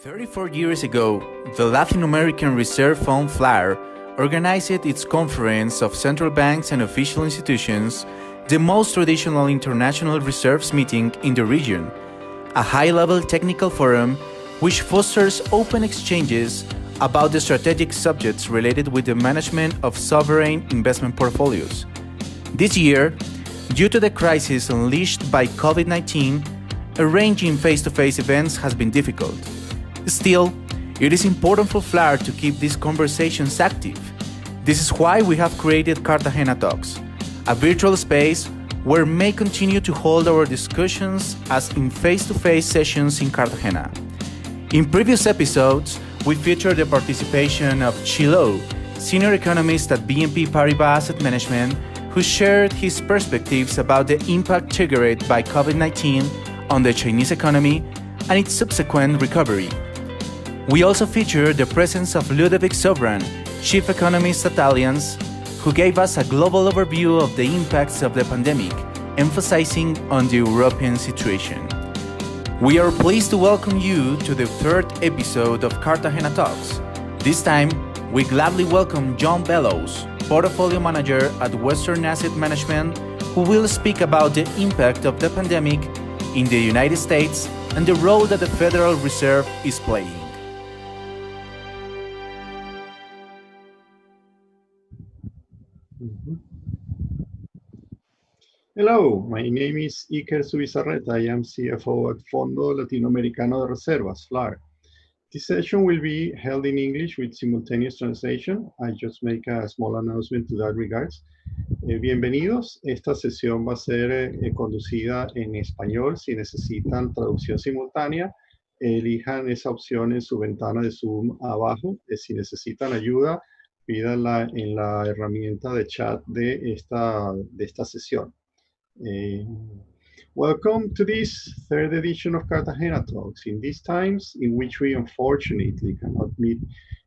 34 years ago, the Latin American Reserve Fund FLAR organized its conference of central banks and official institutions, the most traditional international reserves meeting in the region, a high-level technical forum which fosters open exchanges about the strategic subjects related with the management of sovereign investment portfolios. This year, due to the crisis unleashed by COVID-19, arranging face-to-face events has been difficult. Still, it is important for FLAR to keep these conversations active. This is why we have created Cartagena Talks, a virtual space where we may continue to hold our discussions as in face-to-face sessions in Cartagena. In previous episodes, we featured the participation of Chilo, senior economist at BNP Paribas Asset Management, who shared his perspectives about the impact triggered by COVID-19 on the Chinese economy and its subsequent recovery. We also featured the presence of Ludovic Sobran, chief economist at Allianz, who gave us a global overview of the impacts of the pandemic, emphasizing on the European situation. We are pleased to welcome you to the third episode of Cartagena Talks. This time, we gladly welcome John Bellows, portfolio manager at Western Asset Management, who will speak about the impact of the pandemic in the United States and the role that the Federal Reserve is playing. Hello, my name is Iker Zubizarreta. I am CFO at Fondo Latinoamericano de Reservas, FLAR. This session will be held in English with simultaneous translation. I just make a small announcement to that regards. Bienvenidos. Esta sesión va a ser conducida en español. Si necesitan traducción simultánea, elijan esa opción en su ventana de Zoom abajo. Si necesitan ayuda, pídanla en la herramienta de chat de esta sesión. Welcome to this third edition of Cartagena Talks. In these times in which we unfortunately cannot meet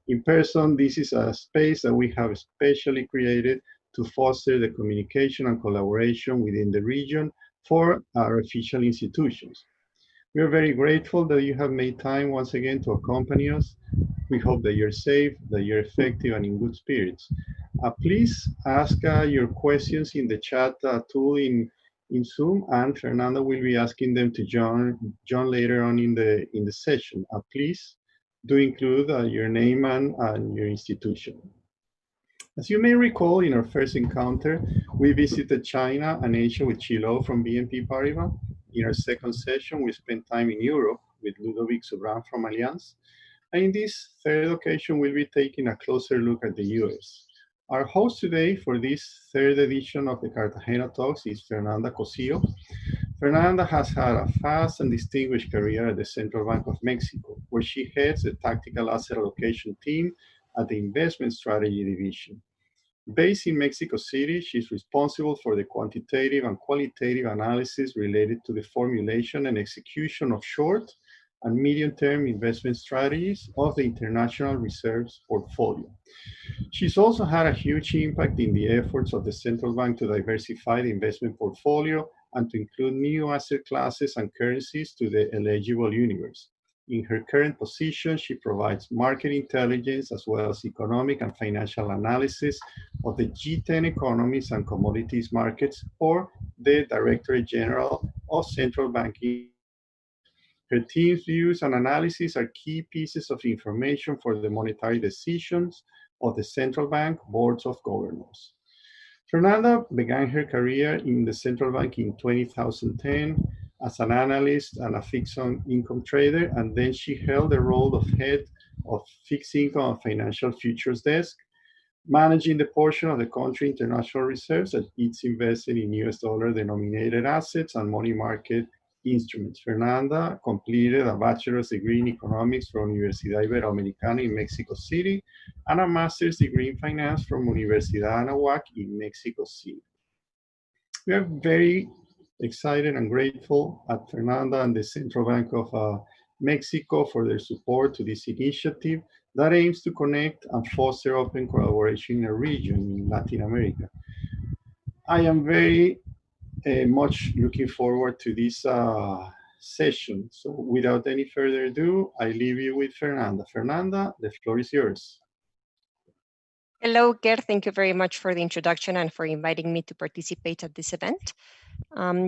in person, this is a space that we have specially created to foster the communication and collaboration within the region for our official institutions. We are very grateful that you have made time once again to accompany us. We hope that you're safe, that you're effective and in good spirits. Please ask your questions in the chat tool in Zoom, and Fernanda will be asking them to John later on in the session. Please do include your name and your institution. As you may recall, in our first encounter, we visited China and Asia with Chilo from BNP Paribas. In our second session, we spent time in Europe with Ludovic Sobran from Allianz. And in this third occasion, we'll be taking a closer look at the US. Our host today for this third edition of the Cartagena Talks is Fernanda Cosio. Fernanda has had a fast and distinguished career at the Central Bank of Mexico, where she heads the tactical asset allocation team at the investment strategy division. Based in Mexico City, she's responsible for the quantitative and qualitative analysis related to the formulation and execution of short and medium-term investment strategies of the International Reserves portfolio. She's also had a huge impact in the efforts of the central bank to diversify the investment portfolio and to include new asset classes and currencies to the eligible universe. In her current position, she provides market intelligence as well as economic and financial analysis of the G10 economies and commodities markets for the Directorate General of Central Banking. Her team's views and analysis are key pieces of information for the monetary decisions of the central bank boards of governors. Fernanda began her career in the central bank in 2010 as an analyst and a fixed income trader, and then she held the role of head of fixed income and financial futures desk, managing the portion of the country international reserves that it's invested in US dollar denominated assets and money market instruments. Fernanda completed a bachelor's degree in economics from Universidad Iberoamericana in Mexico City and a master's degree in finance from Universidad Anáhuac in Mexico City. We are very excited and grateful at Fernanda and the Central Bank of Mexico for their support to this initiative that aims to connect and foster open collaboration in a region in Latin America. I am very much looking forward to this session. So without any further ado, I leave you with Fernanda. Fernanda, the floor is yours. Hello, Ger. Thank you very much for the introduction and for inviting me to participate at this event.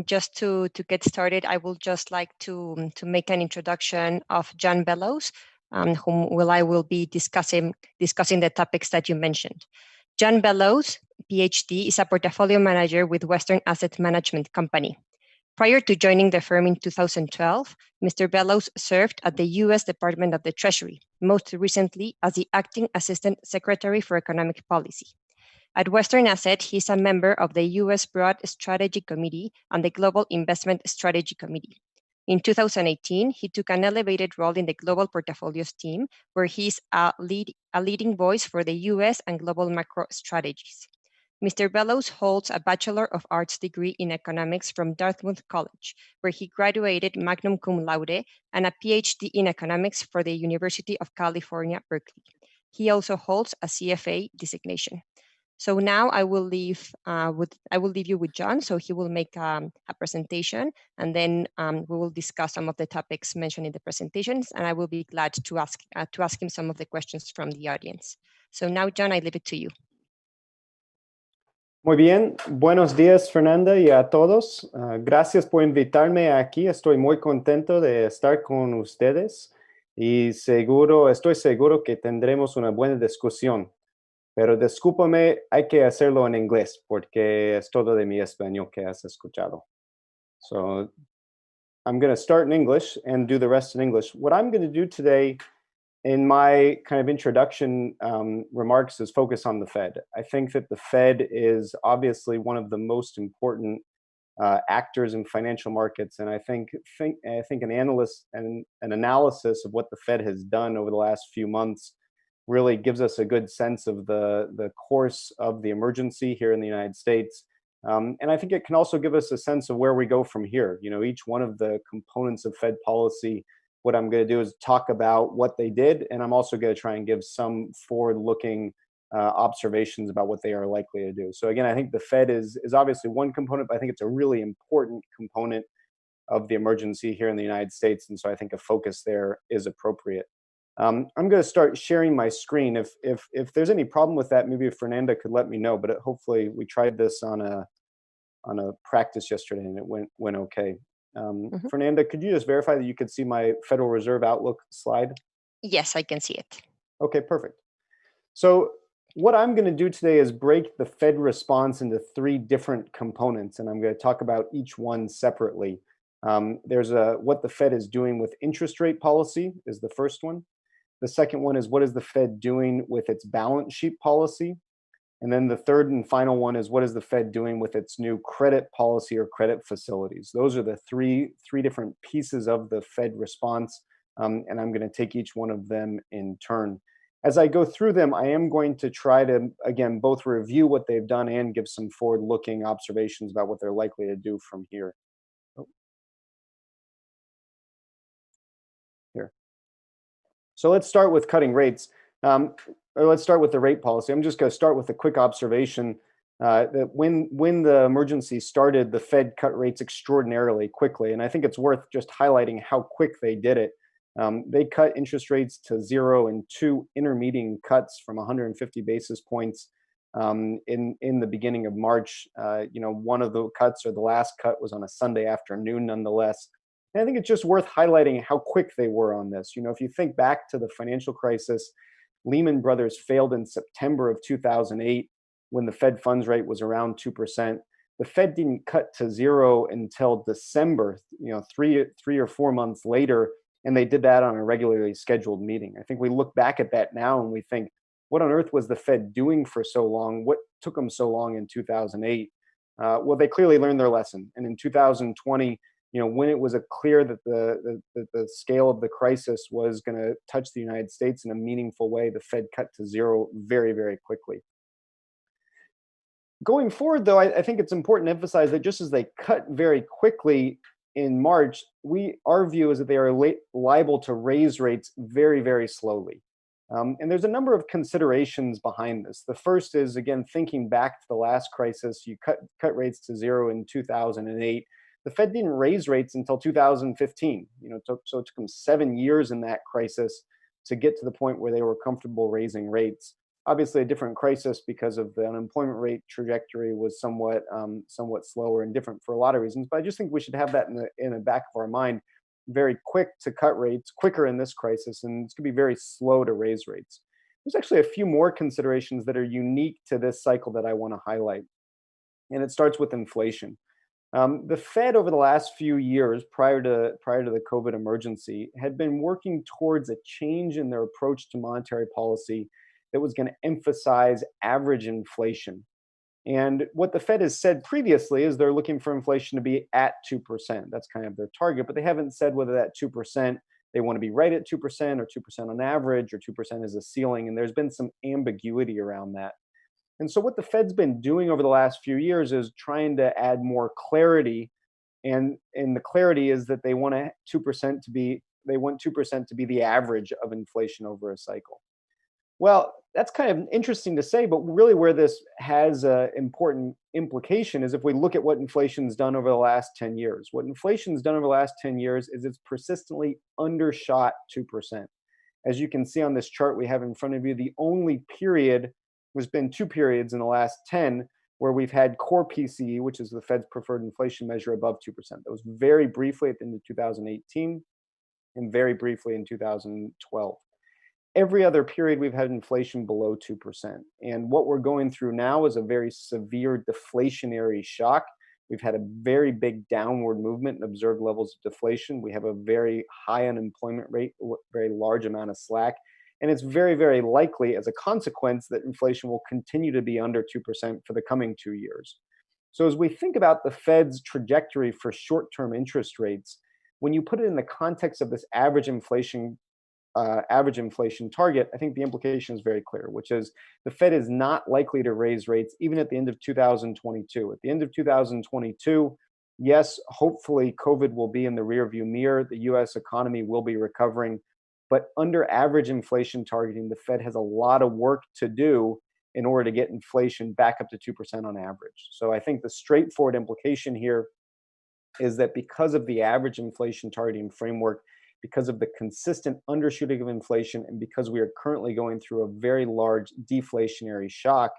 Just to get started, I would just like to make an introduction of John Bellows, I will be discussing the topics that you mentioned. John Bellows, PhD, is a portfolio manager with Western Asset Management Company. Prior to joining the firm in 2012, Mr. Bellows served at the U.S. Department of the Treasury, most recently as the Acting Assistant Secretary for Economic Policy. At Western Asset, he is a member of the U.S. Broad Strategy Committee and the Global Investment Strategy Committee. In 2018, he took an elevated role in the Global Portfolios team, where he is a leading voice for the U.S. and global macro strategies. Mr. Bellows holds a Bachelor of Arts degree in economics from Dartmouth College, where he graduated magna cum laude, and a PhD in economics for the University of California, Berkeley. He also holds a CFA designation. So now I will leave you with John. So he will make a presentation, and then we will discuss some of the topics mentioned in the presentations. And I will be glad to ask him some of the questions from the audience. So now, John, I leave it to you. Muy bien, buenos días Fernanda y a todos. Gracias por invitarme aquí. Estoy muy contento de estar con ustedes y estoy seguro que tendremos una buena discusión. Pero discúlpame, hay que hacerlo en inglés porque es todo de mi español que has escuchado. So I'm going to start in English and do the rest in English. What I'm going to do today in my kind of introduction remarks is focus on the Fed. I think that the Fed is obviously one of the most important actors in financial markets, and I think an analysis of what the Fed has done over the last few months really gives us a good sense of the course of the emergency here in the United States. And I think it can also give us a sense of where we go from here. You know, each one of the components of Fed policy, what I'm going to do is talk about what they did, and I'm also going to try and give some forward-looking observations about what they are likely to do. So again, I think the Fed is obviously one component, but I think it's a really important component of the emergency here in the United States, and so I think a focus there is appropriate. I'm going to start sharing my screen. If there's any problem with that, maybe Fernanda could let me know, but hopefully we tried this on a practice yesterday and it went okay. Fernanda, could you just verify that you could see my Federal Reserve Outlook slide? Yes, I can see it. Okay, perfect. So what I'm going to do today is break the Fed response into three different components, and I'm going to talk about each one separately. There's what the Fed is doing with interest rate policy is the first one. The second one is what is the Fed doing with its balance sheet policy? And then the third and final one is what is the Fed doing with its new credit policy or credit facilities? Those are the three different pieces of the Fed response, and I'm going to take each one of them in turn. As I go through them, I am going to try to, again, both review what they've done and give some forward-looking observations about what they're likely to do from here. Here. So let's start with cutting rates. Or let's start with the rate policy. I'm just going to start with a quick observation that when the emergency started, the Fed cut rates extraordinarily quickly. And I think it's worth just highlighting how quick they did it. They cut interest rates to zero in two intermediate cuts from 150 basis points in the beginning of March. One of the cuts, or the last cut, was on a Sunday afternoon nonetheless. And I think it's just worth highlighting how quick they were on this. You know, if you think back to the financial crisis, Lehman Brothers failed in September of 2008 when the Fed funds rate was around 2%. The Fed didn't cut to zero until December, three or 4 months later, and they did that on a regularly scheduled meeting. I think we look back at that now and we think, what on earth was the Fed doing for so long? What took them so long in 2008? Well, they clearly learned their lesson. And in 2020, when it was clear that the scale of the crisis was going to touch the United States in a meaningful way, the Fed cut to zero very, very quickly. Going forward, though, I think it's important to emphasize that just as they cut very quickly in March, our view is that they are liable to raise rates very, very slowly. And there's a number of considerations behind this. The first is, again, thinking back to the last crisis, you cut rates to zero in 2008. the Fed didn't raise rates until 2015. So it took them 7 years in that crisis to get to the point where they were comfortable raising rates. Obviously, a different crisis because of the unemployment rate trajectory was somewhat slower and different for a lot of reasons. But I just think we should have that in the back of our mind. Very quick to cut rates, quicker in this crisis, and it's going to be very slow to raise rates. There's actually a few more considerations that are unique to this cycle that I want to highlight, and it starts with inflation. The Fed over the last few years, prior to the COVID emergency, had been working towards a change in their approach to monetary policy that was going to emphasize average inflation. And what the Fed has said previously is they're looking for inflation to be at 2%. That's kind of their target, but they haven't said whether that 2%, they want to be right at 2% or 2% on average or 2% is a ceiling. And there's been some ambiguity around that. And so what the Fed's been doing over the last few years is trying to add more clarity. And the clarity is that they want 2% to be the average of inflation over a cycle. Well, that's kind of interesting to say, but really where this has an important implication is if we look at what inflation's done over the last 10 years. What inflation's done over the last 10 years is it's persistently undershot 2%. As you can see on this chart we have in front of you, the only period, there's been 2 periods in the last 10 where we've had core PCE, which is the Fed's preferred inflation measure, above 2%. That was very briefly at the end of 2018 and very briefly in 2012. Every other period we've had inflation below 2%. And what we're going through now is a very severe deflationary shock. We've had a very big downward movement in observed levels of deflation. We have a very high unemployment rate, very large amount of slack. And it's very, very likely as a consequence that inflation will continue to be under 2% for the coming 2 years. So as we think about the Fed's trajectory for short-term interest rates, when you put it in the context of this average inflation target, I think the implication is very clear, which is the Fed is not likely to raise rates even at the end of 2022. At the end of 2022, yes, hopefully COVID will be in the rearview mirror. The US economy will be recovering. But under average inflation targeting, the Fed has a lot of work to do in order to get inflation back up to 2% on average. So I think the straightforward implication here is that because of the average inflation targeting framework, because of the consistent undershooting of inflation, and because we are currently going through a very large deflationary shock,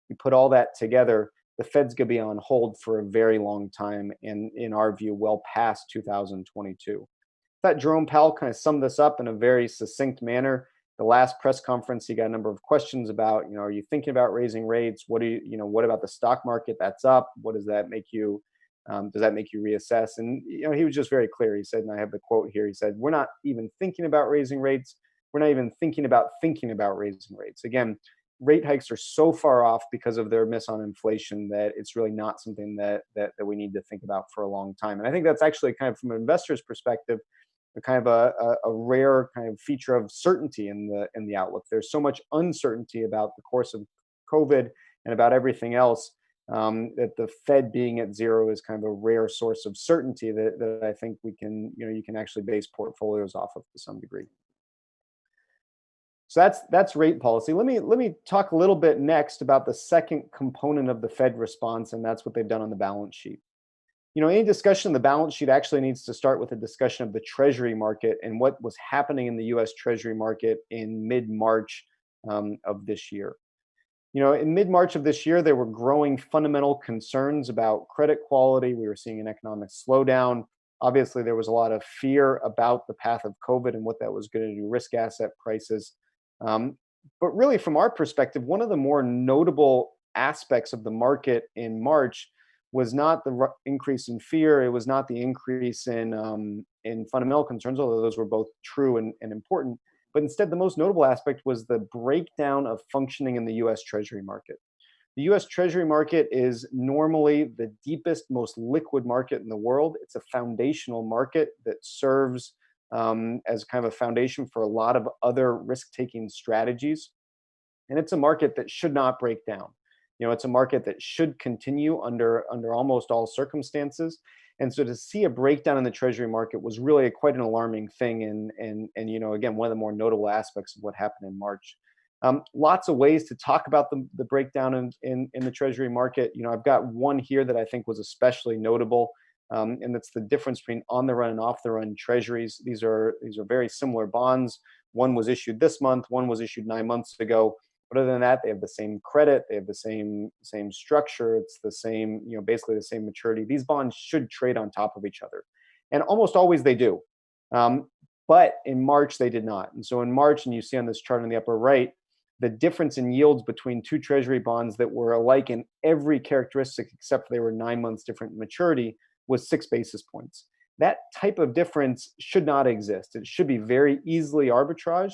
you put all that together, the Fed's going to be on hold for a very long time, and in our view, well past 2022. I thought Jerome Powell kind of summed this up in a very succinct manner. The last press conference, he got a number of questions about, are you thinking about raising rates? What about the stock market that's up? What does that make you? Does that make you reassess? And he was just very clear. He said, and I have the quote here, he said, we're not even thinking about raising rates. We're not even thinking about raising rates. Again, rate hikes are so far off because of their miss on inflation that it's really not something that we need to think about for a long time. And I think that's actually kind of from an investor's perspective, a kind of a rare kind of feature of certainty in the outlook. There's so much uncertainty about the course of COVID and about everything else, that the Fed being at zero is kind of a rare source of certainty that I think you can actually base portfolios off of to some degree. So that's rate policy. Let me talk a little bit next about the second component of the Fed response, and that's what they've done on the balance sheet. Any discussion of the balance sheet actually needs to start with a discussion of the Treasury market and what was happening in the U.S. Treasury market in mid-March of this year. In mid-March of this year, there were growing fundamental concerns about credit quality. We were seeing an economic slowdown. Obviously, there was a lot of fear about the path of COVID and what that was going to do to risk asset prices. But really, from our perspective, one of the more notable aspects of the market in March was not the increase in fear. It was not the increase in fundamental concerns, although those were both true and important. But instead, the most notable aspect was the breakdown of functioning in the U.S. Treasury market. The U.S. Treasury market is normally the deepest, most liquid market in the world. It's a foundational market that serves as kind of a foundation for a lot of other risk-taking strategies. And it's a market that should not break down. It's a market that should continue under almost all circumstances. And so to see a breakdown in the Treasury market was really quite an alarming thing. And again, one of the more notable aspects of what happened in March. Lots of ways to talk about the breakdown in the Treasury market. I've got one here that I think was especially notable. and that's the difference between on-the-run and off-the-run treasuries. These are very similar bonds. One was issued this month, one was issued 9 months ago. But other than that, they have the same credit, they have the same structure, it's the same, basically the same maturity. These bonds should trade on top of each other, and almost always they do. But in March they did not. And so in March, and you see on this chart on the upper right, the difference in yields between two treasury bonds that were alike in every characteristic except for they were 9 months different in maturity was 6 basis points. That type of difference should not exist. It should be very easily arbitraged.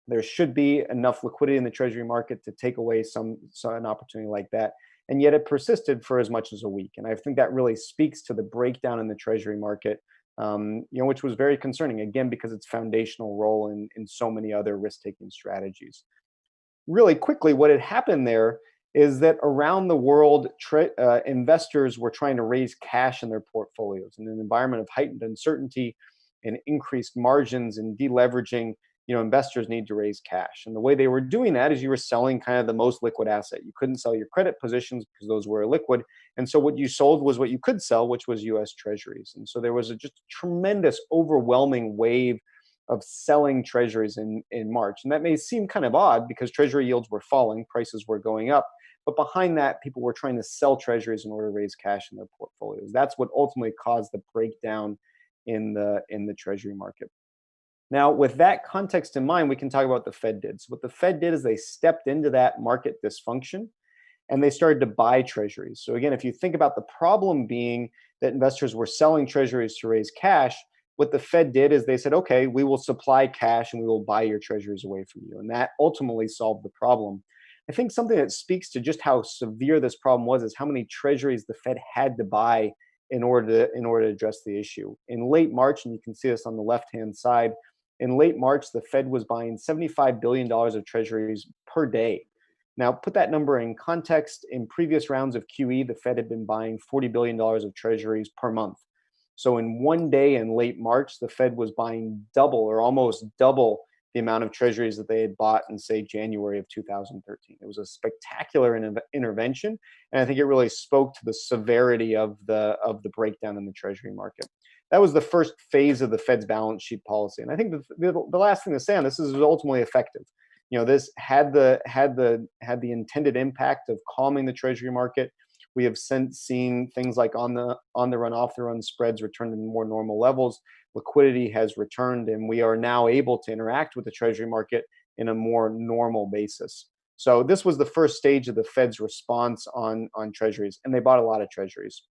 There should be enough liquidity in the Treasury market to take away an opportunity like that. And yet it persisted for as much as a week. And I think that really speaks to the breakdown in the Treasury market, which was very concerning, again, because its foundational role in so many other risk-taking strategies. Really quickly, what had happened there is that around the world, investors were trying to raise cash in their portfolios. In an environment of heightened uncertainty and increased margins and deleveraging, investors need to raise cash. And the way they were doing that is you were selling kind of the most liquid asset. You couldn't sell your credit positions because those were illiquid. And so what you sold was what you could sell, which was US Treasuries. And so there was just a tremendous, overwhelming wave of selling treasuries in March. And that may seem kind of odd because treasury yields were falling, prices were going up. But behind that, people were trying to sell treasuries in order to raise cash in their portfolios. That's what ultimately caused the breakdown in the treasury market. Now, with that context in mind, we can talk about what the Fed did. So what the Fed did is they stepped into that market dysfunction and they started to buy treasuries. So again, if you think about the problem being that investors were selling treasuries to raise cash, what the Fed did is they said, okay, we will supply cash and we will buy your treasuries away from you. And that ultimately solved the problem. I think something that speaks to just how severe this problem was is how many treasuries the Fed had to buy in order to address the issue. In late March, and you can see this on the left-hand side, in late March, the Fed was buying $75 billion of treasuries per day. Now, put that number in context. In previous rounds of QE, the Fed had been buying $40 billion of treasuries per month. So in one day in late March, the Fed was buying double or almost double the amount of treasuries that they had bought in, say, January of 2013. It was a spectacular intervention, and I think it really spoke to the severity of the breakdown in the treasury market. That was the first phase of the Fed's balance sheet policy, and I think the last thing to say on this is it was ultimately effective. This had the intended impact of calming the treasury market. We have since seen things like on the run, off the run spreads return to more normal levels. Liquidity has returned, and we are now able to interact with the treasury market in a more normal basis. So this was the first stage of the Fed's response on treasuries, and they bought a lot of treasuries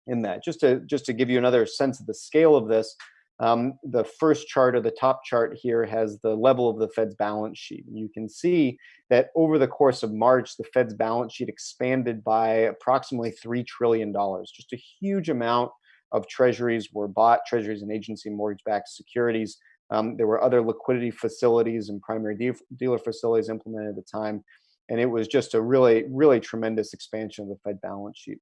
in that. Just to give you another sense of the scale of this, the first chart, or the top chart here, has the level of the Fed's balance sheet. And you can see that over the course of March, the Fed's balance sheet expanded by approximately $3 trillion. Just a huge amount of treasuries were bought, treasuries and agency mortgage-backed securities. There were other liquidity facilities and primary dealer facilities implemented at the time. And it was just a really, really tremendous expansion of the Fed balance sheet.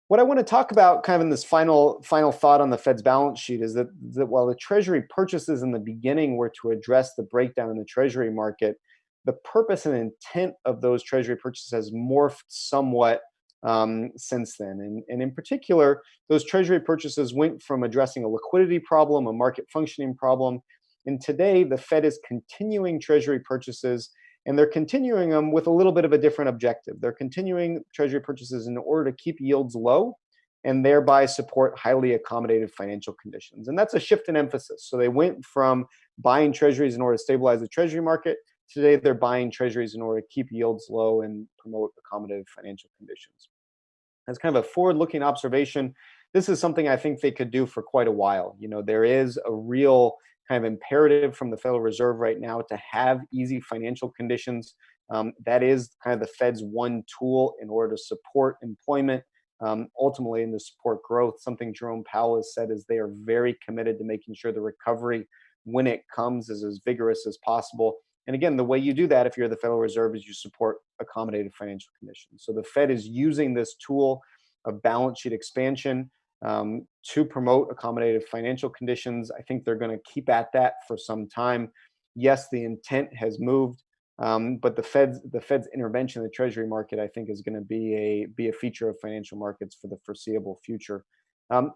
What I want to talk about kind of in this final thought on the Fed's balance sheet is that while the Treasury purchases in the beginning were to address the breakdown in the Treasury market, the purpose and intent of those Treasury purchases has morphed somewhat since then. And in particular, those Treasury purchases went from addressing a liquidity problem, a market functioning problem. And today, the Fed is continuing Treasury purchases, and they're continuing them with a little bit of a different objective. They're continuing treasury purchases in order to keep yields low and thereby support highly accommodative financial conditions. And that's a shift in emphasis. So they went from buying treasuries in order to stabilize the treasury market. Today, they're buying treasuries in order to keep yields low and promote accommodative financial conditions. As kind of a forward-looking observation, this is something I think they could do for quite a while. There is a real kind of imperative from the Federal Reserve right now to have easy financial conditions. That is kind of the Fed's one tool in order to support employment, ultimately, and to support growth. Something Jerome Powell has said is they are very committed to making sure the recovery, when it comes, is as vigorous as possible. And again, the way you do that if you're the Federal Reserve is you support accommodative financial conditions. So the Fed is using this tool of balance sheet expansion to promote accommodative financial conditions. I think they're going to keep at that for some time. Yes, the intent has moved, but the Fed's intervention in the Treasury market, I think, is going to be a feature of financial markets for the foreseeable future.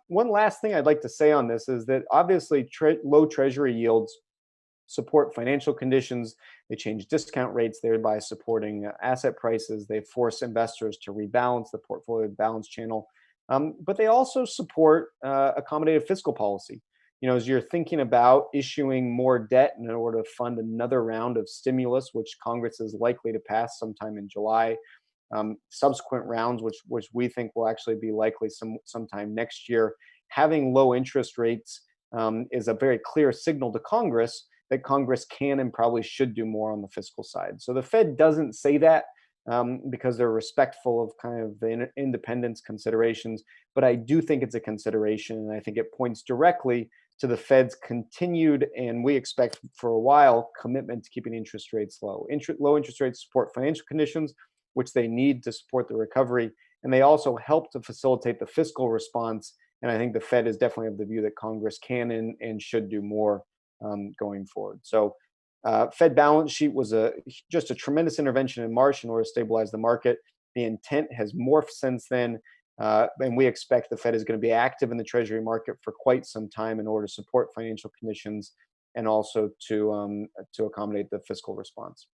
One last thing I'd like to say on this is that obviously low treasury yields support financial conditions. They change discount rates, thereby supporting asset prices. They force investors to rebalance the portfolio balance channel. But they also support accommodative fiscal policy. As you're thinking about issuing more debt in order to fund another round of stimulus, which Congress is likely to pass sometime in July, subsequent rounds, which we think will actually be likely sometime next year, having low interest rates is a very clear signal to Congress that Congress can and probably should do more on the fiscal side. So the Fed doesn't say that because they're respectful of kind of the independence considerations, but I do think it's a consideration, and I think it points directly to the Fed's continued, and we expect for a while, commitment to keeping interest rates low. Low interest rates support financial conditions, which they need to support the recovery, and they also help to facilitate the fiscal response. And I think the Fed is definitely of the view that Congress can and should do more going forward. So Fed balance sheet was just a tremendous intervention in March in order to stabilize the market. The intent has morphed since then, and we expect the Fed is going to be active in the Treasury market for quite some time in order to support financial conditions and also to accommodate the fiscal response.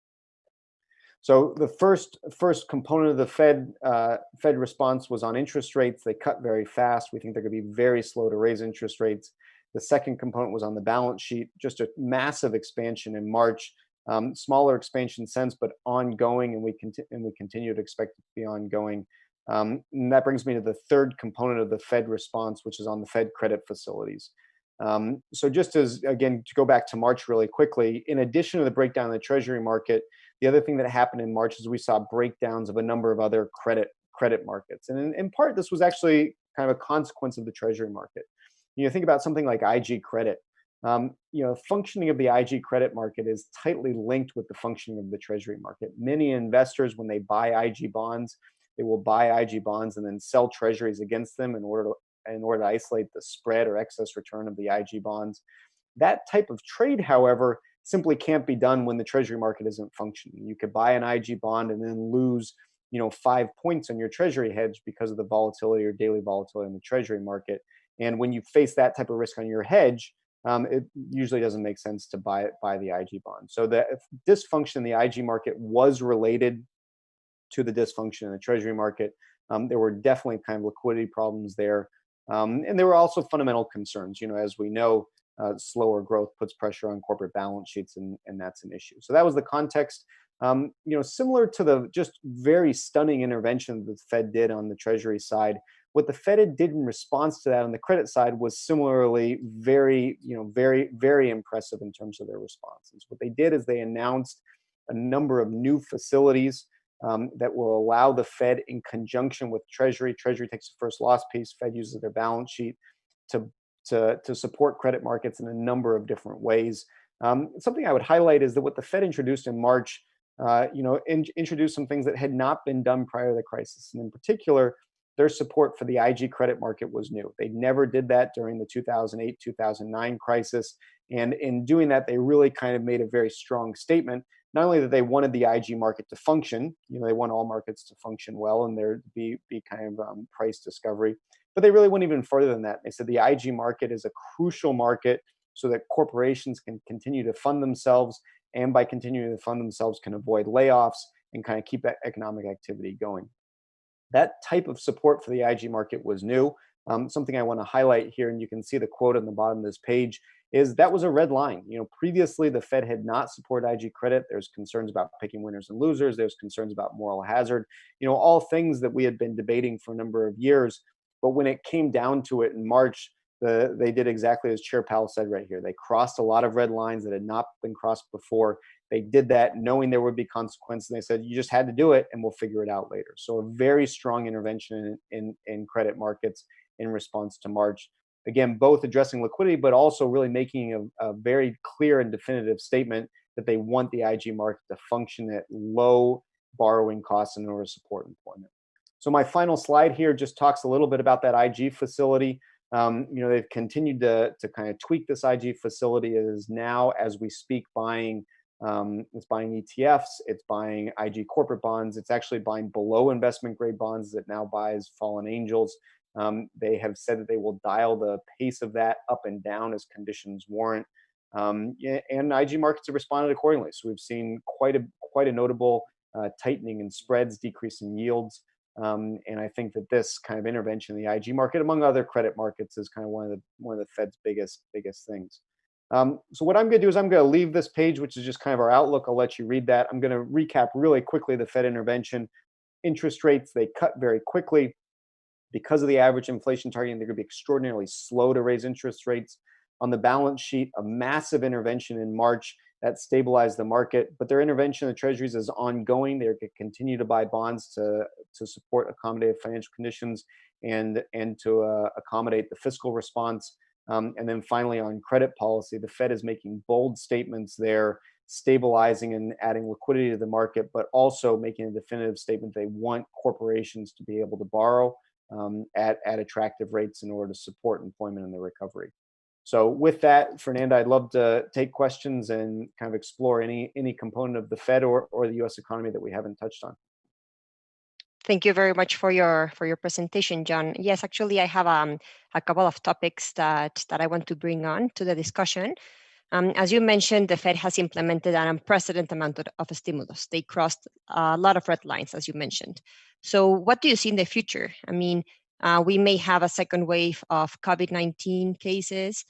So the first component of the Fed response was on interest rates. They cut very fast. We think they're going to be very slow to raise interest rates. The second component was on the balance sheet, just a massive expansion in March, smaller expansion since, but ongoing, and we continue to expect it to be ongoing. And that brings me to the third component of the Fed response, which is on the Fed credit facilities. So just as, again, to go back to March really quickly, in addition to the breakdown in the Treasury market, the other thing that happened in March is we saw breakdowns of a number of other credit markets. And in part, this was actually kind of a consequence of the Treasury market. Think about something like IG credit. Functioning of the IG credit market is tightly linked with the functioning of the Treasury market. Many investors, when they buy IG bonds, they will buy IG bonds and then sell Treasuries against them in order to isolate the spread or excess return of the IG bonds. That type of trade, however, simply can't be done when the Treasury market isn't functioning. You could buy an IG bond and then lose 5 points on your Treasury hedge because of the volatility or daily volatility in the Treasury market. And when you face that type of risk on your hedge, it usually doesn't make sense to buy the IG bond. So the dysfunction in the IG market was related to the dysfunction in the Treasury market. There were definitely kind of liquidity problems there. And there were also fundamental concerns. As we know, slower growth puts pressure on corporate balance sheets, and that's an issue. So that was the context. Similar to the just very stunning intervention that the Fed did on the Treasury side, what the Fed did in response to that on the credit side was similarly very impressive in terms of their responses. What they did is they announced a number of new facilities that will allow the Fed, in conjunction with Treasury takes the first loss piece, Fed uses their balance sheet to support credit markets in a number of different ways. Something I would highlight is that what the Fed introduced in March, introduced some things that had not been done prior to the crisis. And in particular, their support for the IG credit market was new. They never did that during the 2008-2009 crisis. And in doing that, they really kind of made a very strong statement, not only that they wanted the IG market to function, they want all markets to function well and there to be kind of price discovery, but they really went even further than that. They said the IG market is a crucial market so that corporations can continue to fund themselves, and by continuing to fund themselves can avoid layoffs and kind of keep economic activity going. That type of support for the IG market was new. Something I want to highlight here, and you can see the quote on the bottom of this page, is that was a red line. Previously the Fed had not supported IG credit. There's concerns about picking winners and losers. There's concerns about moral hazard, all things that we had been debating for a number of years. But when it came down to it in March, they did exactly as Chair Powell said right here. They crossed a lot of red lines that had not been crossed before. They did that knowing there would be consequences. And they said, you just had to do it and we'll figure it out later. So a very strong intervention in credit markets in response to March. Again, both addressing liquidity, but also really making a very clear and definitive statement that they want the IG market to function at low borrowing costs in order to support employment. So my final slide here just talks a little bit about that IG facility. They've continued to kind of tweak this IG facility. It is now, as we speak, it's buying ETFs, it's buying IG corporate bonds, it's actually buying below investment grade bonds. It now buys fallen angels. They have said that they will dial the pace of that up and down as conditions warrant. And IG markets have responded accordingly. So we've seen quite a notable tightening in spreads, decrease in yields. And I think that this kind of intervention in the IG market, among other credit markets, is kind of one of the Fed's biggest things. So what I'm going to do is I'm going to leave this page, which is just kind of our outlook. I'll let you read that. I'm going to recap really quickly the Fed intervention. Interest rates, they cut very quickly. Because of the average inflation targeting, they're going to be extraordinarily slow to raise interest rates. On the balance sheet, a massive intervention in March that stabilized the market, but their intervention in the treasuries is ongoing. They're going to continue to buy bonds to support accommodative financial conditions and to accommodate the fiscal response. And then finally, on credit policy, the Fed is making bold statements there, stabilizing and adding liquidity to the market, but also making a definitive statement they want corporations to be able to borrow at attractive rates in order to support employment and the recovery. So with that, Fernanda, I'd love to take questions and kind of explore any component of the Fed or the U.S. economy that we haven't touched on. Thank you very much for your presentation, John. Yes, actually, I have a couple of topics that I want to bring on to the discussion. As you mentioned, the Fed has implemented an unprecedented amount of stimulus. They crossed a lot of red lines, as you mentioned. So what do you see in the future? I mean, we may have a second wave of COVID-19 cases.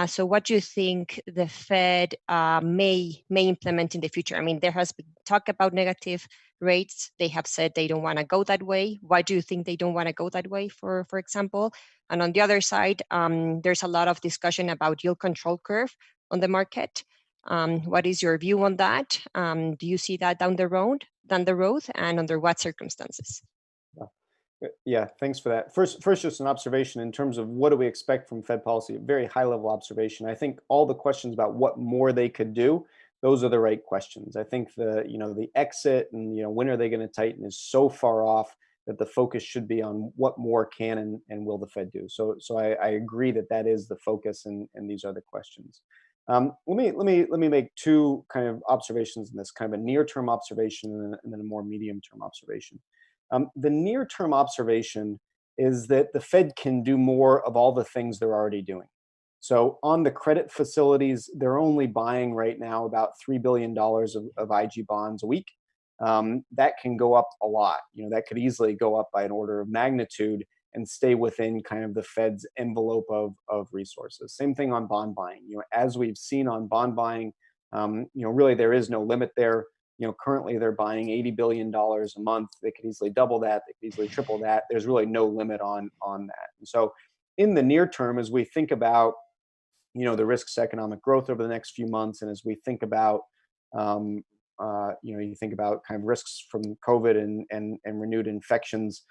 So what do you think the Fed may implement in the future? I mean, there has been talk about negative rates. They have said they don't want to go that way. Why do you think they don't want to go that way, for example? And on the other side, there's a lot of discussion about yield control curve on the market. What is your view on that? Do you see that down the road, and under what circumstances? Yeah, thanks for that. First, just an observation in terms of what do we expect from Fed policy, a very high level observation. I think all the questions about what more they could do, those are the right questions. I think the exit and, when are they going to tighten is so far off that the focus should be on what more can and will the Fed do. So I agree that is the focus, and these are the questions. Let me make two kind of observations in this, kind of a near-term observation and then a more medium-term observation. The near-term observation is that the Fed can do more of all the things they're already doing. So on the credit facilities, they're only buying right now about $3 billion of IG bonds a week. That can go up a lot. That could easily go up by an order of magnitude and stay within kind of the Fed's envelope of resources. Same thing on bond buying. As we've seen on bond buying, really there is no limit there. Currently they're buying $80 billion a month. They could easily double that. They could easily triple that. There's really no limit on that. And so in the near term, as we think about, the risks to economic growth over the next few months, and as we think about, you think about kind of risks from COVID and renewed infections,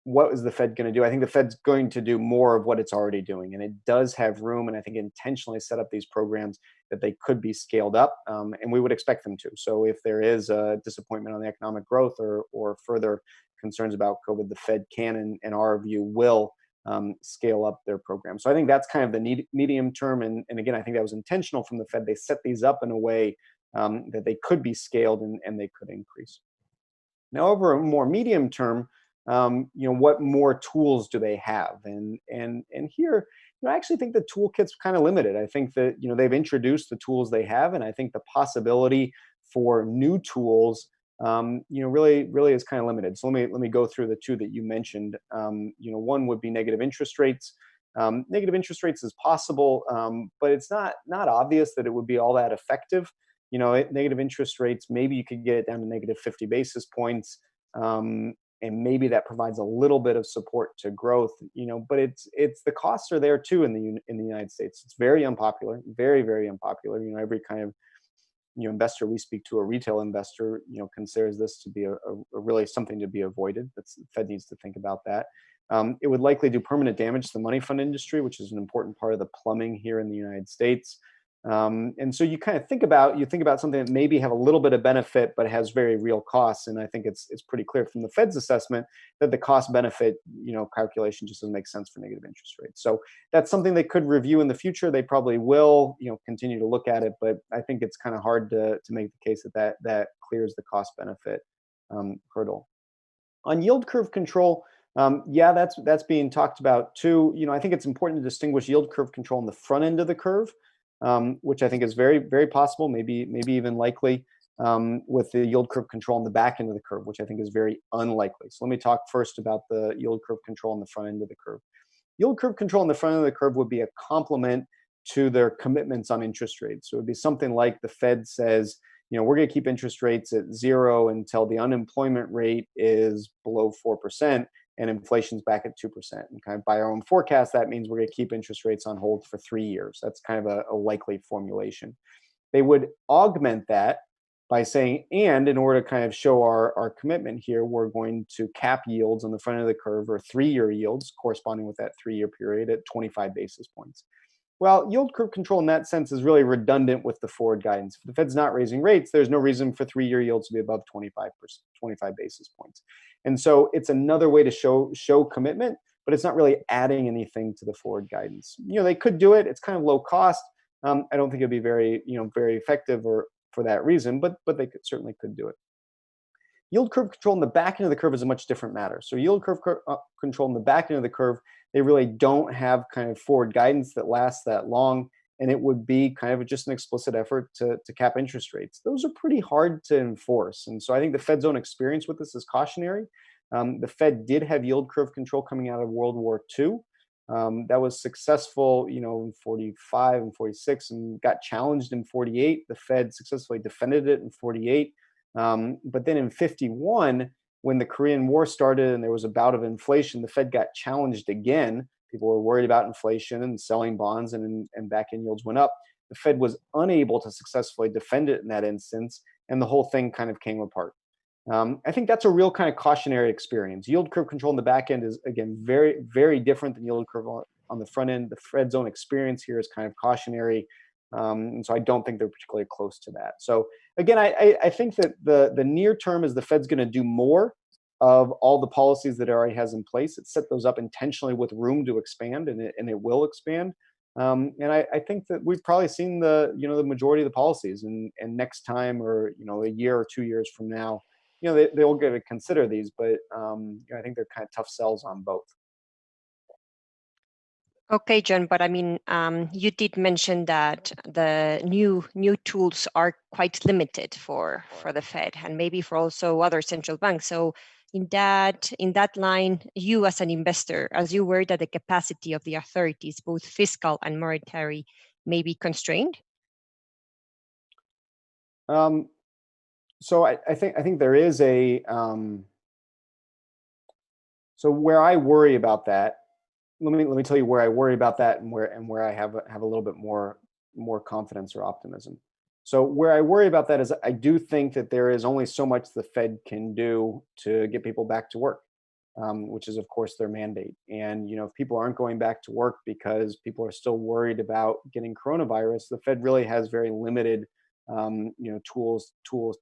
what is the Fed going to do? I think the Fed's going to do more of what it's already doing, and it does have room, and I think intentionally set up these programs that they could be scaled up, and we would expect them to. So if there is a disappointment on the economic growth or further concerns about COVID, the Fed can, and in our view, will scale up their program. So I think that's kind of the medium term, and again, I think that was intentional from the Fed. They set these up in a way that they could be scaled and they could increase. Now, over a more medium term, what more tools do they have? And here, I actually think the toolkit's kind of limited. I think that, they've introduced the tools they have, and I think the possibility for new tools, really is kind of limited. So let me go through the two that you mentioned. One would be negative interest rates. Negative interest rates is possible, but it's not obvious that it would be all that effective. Negative interest rates, maybe you could get it down to negative 50 basis points. And maybe that provides a little bit of support to growth, but it's the costs are there too in the United States. It's very unpopular, very, very unpopular. Every kind of investor we speak to, a retail investor, considers this to be a really something to be avoided. The Fed needs to think about that. It would likely do permanent damage to the money fund industry, which is an important part of the plumbing here in the United States. And so you kind of think about something that maybe have a little bit of benefit, but has very real costs. And I think it's pretty clear from the Fed's assessment that the cost benefit, calculation just doesn't make sense for negative interest rates. So that's something they could review in the future. They probably will, continue to look at it, but I think it's kind of hard to make the case that clears the cost benefit hurdle. On yield curve control, Yeah, that's being talked about too. I think it's important to distinguish yield curve control on the front end of the curve, which I think is very, very possible, maybe even likely, with the yield curve control on the back end of the curve, which I think is very unlikely. So let me talk first about the yield curve control on the front end of the curve. Yield curve control on the front end of the curve would be a complement to their commitments on interest rates. So it would be something like the Fed says, we're going to keep interest rates at 0 until the unemployment rate is below 4% and inflation's back at 2%. And kind of by our own forecast, that means we're going to keep interest rates on hold for 3 years. That's kind of a likely formulation. They would augment that by saying, and in order to kind of show our commitment here, we're going to cap yields on the front of the curve, or 3-year yields corresponding with that 3-year period, at 25 basis points. Well, yield curve control in that sense is really redundant with the forward guidance. If the Fed's not raising rates, there's no reason for 3-year yields to be above 25 basis points. And so it's another way to show commitment, but it's not really adding anything to the forward guidance. They could do it. It's kind of low cost. I don't think it'd be very effective or for that reason, but they certainly could do it. Yield curve control in the back end of the curve is a much different matter. So yield curve control in the back end of the curve, they really don't have kind of forward guidance that lasts that long, and it would be kind of just an explicit effort to cap interest rates. Those are pretty hard to enforce, and so I think the Fed's own experience with this is cautionary. The Fed did have yield curve control coming out of World War II. That was successful, in 45 and 46, and got challenged in 48. The Fed successfully defended it in 48. But then in 51, when the Korean War started and there was a bout of inflation, the Fed got challenged again. People were worried about inflation and selling bonds, and back-end yields went up. The Fed was unable to successfully defend it in that instance, and the whole thing kind of came apart. I think that's a real kind of cautionary experience. Yield curve control on the back end is, again, very, very different than yield curve on the front end. The Fed's own experience here is kind of cautionary. And so I don't think they're particularly close to that. So again, I think that the near term is the Fed's going to do more of all the policies that it already has in place. It set those up intentionally with room to expand, and it will expand. And I think that we've probably seen the majority of the policies, and next time, or a year or 2 years from now, they'll get to consider these. But I think they're kind of tough sells on both. Okay, John, but I mean, you did mention that the new tools are quite limited for the Fed and maybe for also other central banks. So in that line, you as an investor, as you worry that the capacity of the authorities, both fiscal and monetary, may be constrained? So I think there is a so where I worry about that. Let me tell you where I worry about that, and where I have a little bit more confidence or optimism. So where I worry about that is I do think that there is only so much the Fed can do to get people back to work, which is of course their mandate. And if people aren't going back to work because people are still worried about getting coronavirus, the Fed really has very limited tools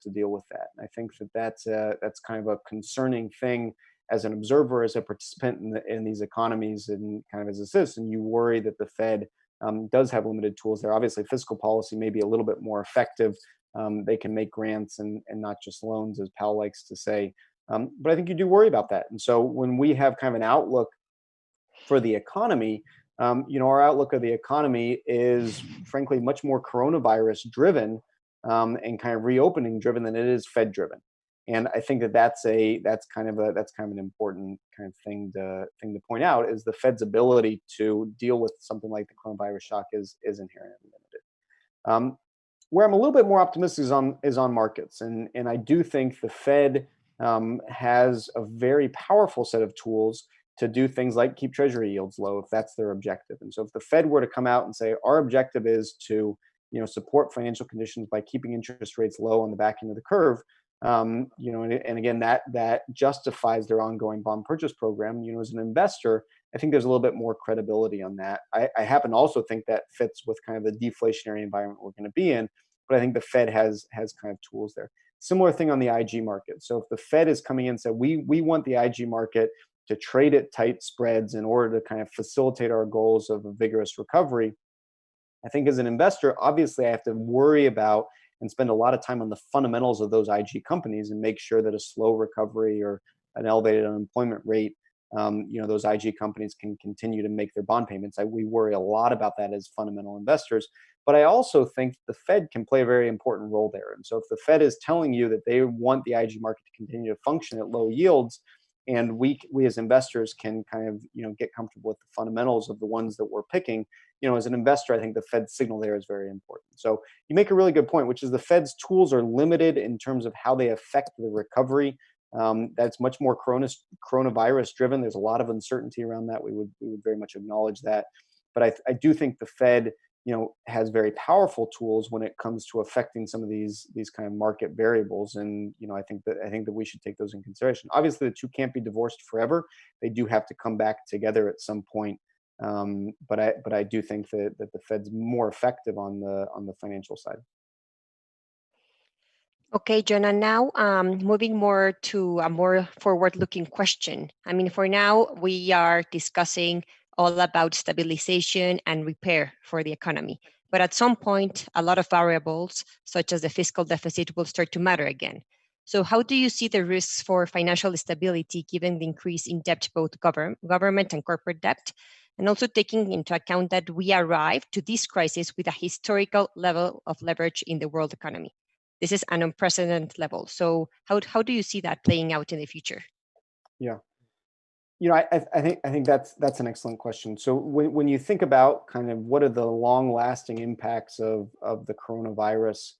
to deal with that. And I think that's kind of a concerning thing. As an observer, as a participant in these economies, and kind of as a citizen, you worry that the Fed does have limited tools there. Obviously, fiscal policy may be a little bit more effective. They can make grants and not just loans, as Powell likes to say. But I think you do worry about that. And so when we have kind of an outlook for the economy, our outlook of the economy is frankly much more coronavirus driven and kind of reopening driven than it is Fed driven. And I think that's kind of an important kind of thing to point out, is the Fed's ability to deal with something like the coronavirus shock is inherently limited. Where I'm a little bit more optimistic is on markets, and I do think the Fed has a very powerful set of tools to do things like keep Treasury yields low if that's their objective. And so if the Fed were to come out and say our objective is to support financial conditions by keeping interest rates low on the back end of the curve. And again, that justifies their ongoing bond purchase program. As an investor, I think there's a little bit more credibility on that. I happen to also think that fits with kind of the deflationary environment we're going to be in, but I think the Fed has kind of tools there. Similar thing on the IG market. So if the Fed is coming in and said, we want the IG market to trade at tight spreads in order to kind of facilitate our goals of a vigorous recovery, I think as an investor, obviously I have to worry about and spend a lot of time on the fundamentals of those IG companies and make sure that a slow recovery or an elevated unemployment rate those IG companies can continue to make their bond payments. We worry a lot about that as fundamental investors. But I also think the Fed can play a very important role there. And so if the Fed is telling you that they want the IG market to continue to function at low yields, and we as investors can kind of get comfortable with the fundamentals of the ones that we're picking, as an investor, I think the Fed's signal there is very important. So you make a really good point, which is the Fed's tools are limited in terms of how they affect the recovery. That's much more coronavirus driven. There's a lot of uncertainty around that. We would very much acknowledge that. But I do think the Fed has very powerful tools when it comes to affecting some of these kind of market variables. And, I think that we should take those in consideration. Obviously, the two can't be divorced forever. They do have to come back together at some point. But I do think that the Fed's more effective on the financial side. Okay, Jonah, now moving more to a more forward-looking question. I mean, for now, we are discussing all about stabilization and repair for the economy. But at some point, a lot of variables, such as the fiscal deficit, will start to matter again. So how do you see the risks for financial stability given the increase in debt, both government and corporate debt, and also taking into account that we arrived to this crisis with a historical level of leverage in the world economy? This is an unprecedented level. So how do you see that playing out in the future? Yeah. I think that's an excellent question. So when you think about kind of what are the long-lasting impacts of the coronavirus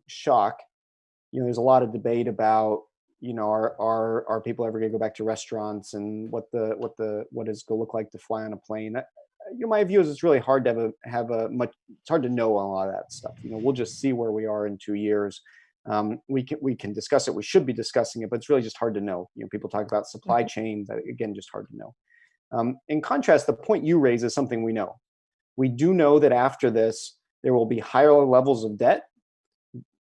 shock, there's a lot of debate about are people ever going to go back to restaurants, and what does it look like to fly on a plane? My view is it's really hard to it's hard to know a lot of that stuff. We'll just see where we are in 2 years. We can discuss it. We should be discussing it, but it's really just hard to know. People talk about supply chains. Again, just hard to know. In contrast, the point you raise is something we know. We do know that after this, there will be higher levels of debt,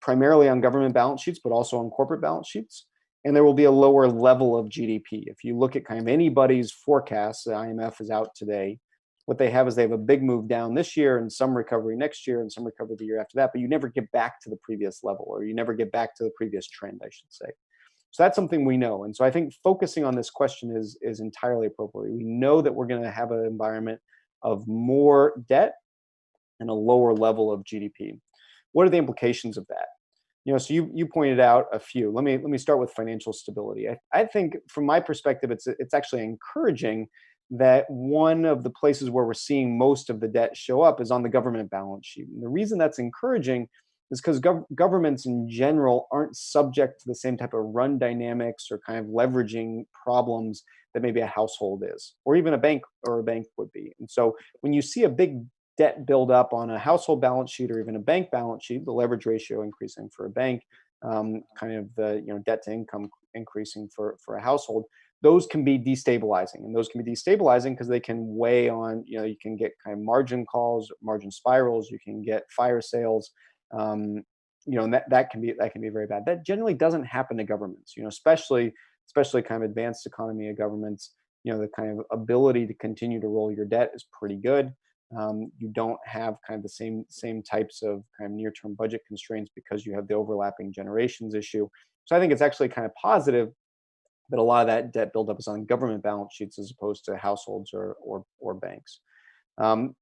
primarily on government balance sheets, but also on corporate balance sheets. And there will be a lower level of GDP. If you look at kind of anybody's forecast, the IMF is out today. What they have is they have a big move down this year and some recovery next year and some recovery the year after that, but you never get back to the previous level, or you never get back to the previous trend, I should say. So that's something we know. And so I think focusing on this question is entirely appropriate. We know that we're going to have an environment of more debt and a lower level of GDP. What are the implications of that? So you pointed out a few. Let me start with financial stability. I think from my perspective, it's actually encouraging that one of the places where we're seeing most of the debt show up is on the government balance sheet. And the reason that's encouraging is because governments in general aren't subject to the same type of run dynamics or kind of leveraging problems that maybe a household is, or even a bank would be. And so when you see a big debt build up on a household balance sheet or even a bank balance sheet, the leverage ratio increasing for a bank, kind of the debt to income increasing for a household, those can be destabilizing. And those can be destabilizing because they can weigh on, you can get kind of margin calls, margin spirals, you can get fire sales, and that can be very bad. That generally doesn't happen to governments, especially kind of advanced economy of governments. The kind of ability to continue to roll your debt is pretty good. You don't have kind of the same types of kind of near-term budget constraints because you have the overlapping generations issue. So I think it's actually kind of positive that a lot of that debt buildup is on government balance sheets as opposed to households or banks.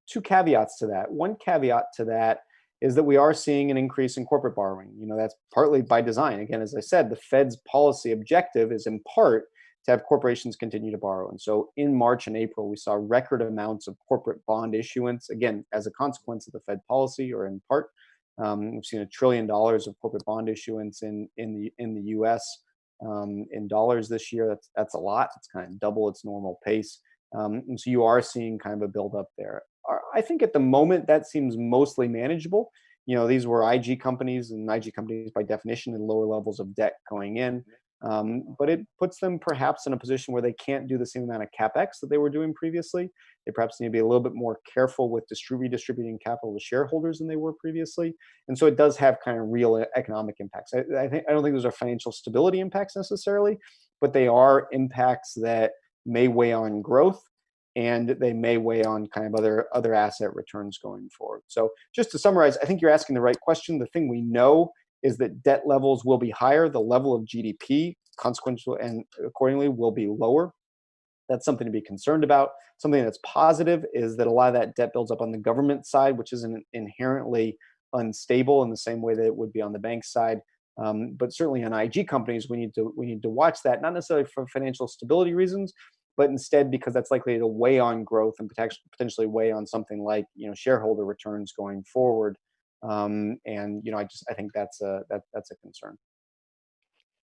Two caveats to that. One caveat to that is that we are seeing an increase in corporate borrowing. That's partly by design. Again, as I said, the Fed's policy objective is in part to have corporations continue to borrow. And so in March and April, we saw record amounts of corporate bond issuance, again, as a consequence of the Fed policy, or in part. We've seen $1 trillion of corporate bond issuance in the US in dollars this year. That's a lot. It's kind of double its normal pace. And so you are seeing kind of a buildup there. I think at the moment that seems mostly manageable. These were IG companies, and IG companies by definition had lower levels of debt going in. But it puts them perhaps in a position where they can't do the same amount of capex that they were doing previously. They perhaps need to be a little bit more careful with redistributing capital to shareholders than they were previously. And so it does have kind of real economic impacts. I don't think those are financial stability impacts necessarily, but they are impacts that may weigh on growth, and they may weigh on kind of other asset returns going forward. So just to summarize, I think you're asking the right question. The thing we know is that debt levels will be higher. The level of GDP, consequential and accordingly, will be lower. That's something to be concerned about. Something that's positive is that a lot of that debt builds up on the government side, which isn't inherently unstable in the same way that it would be on the bank side. But certainly on IG companies, we need to watch that, not necessarily for financial stability reasons, but instead because that's likely to weigh on growth and potentially weigh on something like shareholder returns going forward. And I think that's a concern.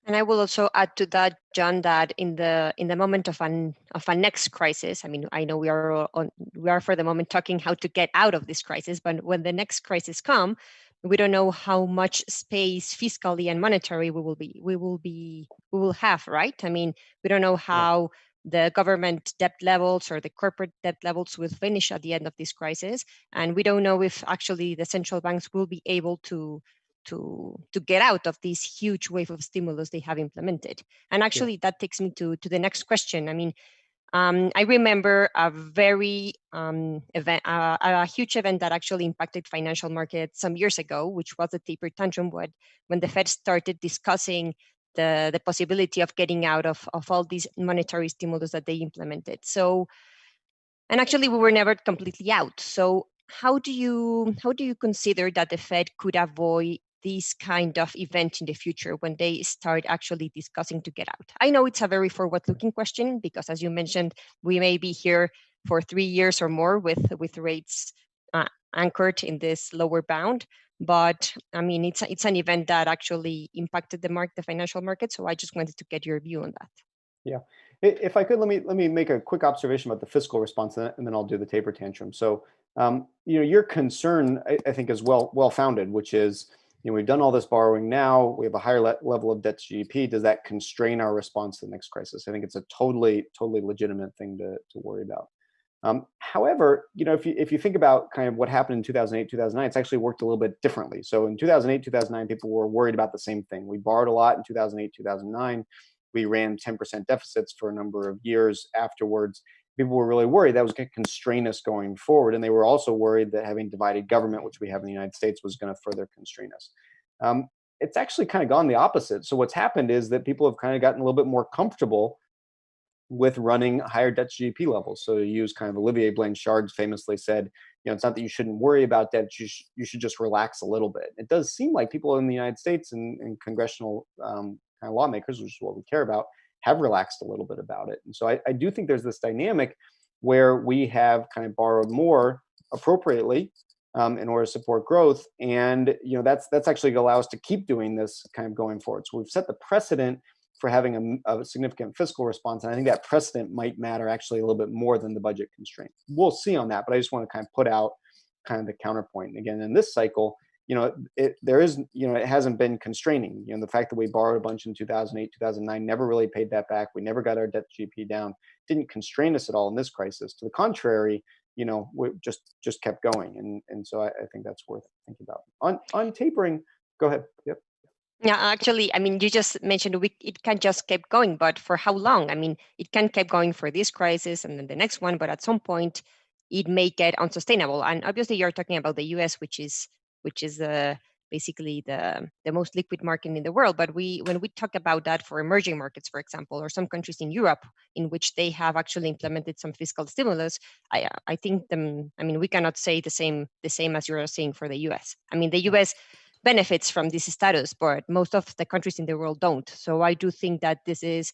And I will also add to that, John, that in the moment of a next crisis, I mean, I know we are for the moment talking how to get out of this crisis, but when the next crisis come, we don't know how much space fiscally and monetary we will have, right? I mean, we don't know how the government debt levels or the corporate debt levels will finish at the end of this crisis, and we don't know if actually the central banks will be able to get out of this huge wave of stimulus they have implemented. And actually, that takes me to the next question. I mean, I remember a very a huge event that actually impacted financial markets some years ago, which was the taper tantrum, when the Fed started discussing the possibility of getting out of all these monetary stimulus that they implemented. So, and actually, we were never completely out. So how do you consider that the Fed could avoid this kind of event in the future when they start actually discussing to get out? I know it's a very forward-looking question because, as you mentioned, we may be here for 3 years or more with rates anchored in this lower bound. But I mean, it's an event that actually impacted the financial market. So I just wanted to get your view on that. Yeah. If I could, let me make a quick observation about the fiscal response, and then I'll do the taper tantrum. So, your concern, I think, is well founded, which is, we've done all this borrowing now. We have a higher level of debt to GDP. Does that constrain our response to the next crisis? I think it's a totally legitimate thing to worry about. However, if you think about kind of what happened in 2008, 2009, it's actually worked a little bit differently. So in 2008, 2009, people were worried about the same thing. We borrowed a lot in 2008, 2009. We ran 10% deficits for a number of years afterwards. People were really worried that was going to constrain us going forward. And they were also worried that having divided government, which we have in the United States, was going to further constrain us. It's actually kind of gone the opposite. So what's happened is that people have kind of gotten a little bit more comfortable with running higher debt to GDP levels. So to use kind of Olivier Blanchard famously said, it's not that you shouldn't worry about debt, you should just relax a little bit. It does seem like people in the United States and congressional kind of lawmakers, which is what we care about, have relaxed a little bit about it. And so I do think there's this dynamic where we have kind of borrowed more appropriately in order to support growth. And that's actually going to allow us to keep doing this kind of going forward. So we've set the precedent for having a significant fiscal response. And I think that precedent might matter actually a little bit more than the budget constraint. We'll see on that, but I just want to kind of put out kind of the counterpoint. And again, in this cycle, it hasn't been constraining. The fact that we borrowed a bunch in 2008, 2009, never really paid that back. We never got our debt to GDP down. Didn't constrain us at all in this crisis. To the contrary, we just kept going. And so I think that's worth thinking about. On tapering, go ahead. Yep. Yeah, actually, I mean, you just mentioned it can just keep going, but for how long? I mean, it can keep going for this crisis and then the next one, but at some point, it may get unsustainable. And obviously, you're talking about the U.S., which is basically the most liquid market in the world. But when we talk about that for emerging markets, for example, or some countries in Europe in which they have actually implemented some fiscal stimulus, I think we cannot say the same as you're saying for the U.S. I mean, the U.S. benefits from this status, but most of the countries in the world don't. So I do think that this is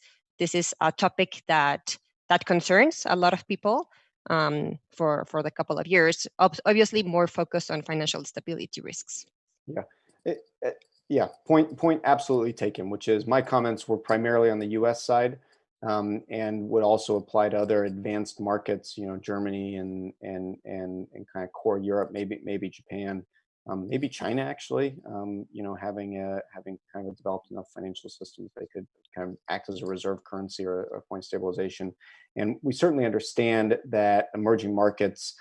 a topic that concerns a lot of people for the couple of years. Obviously, more focused on financial stability risks. Yeah, point absolutely taken. Which is my comments were primarily on the U.S. side, and would also apply to other advanced markets. Germany and kind of core Europe, maybe Japan. Maybe China actually, having kind of developed enough financial systems, they could kind of act as a reserve currency or a point stabilization. And we certainly understand that emerging markets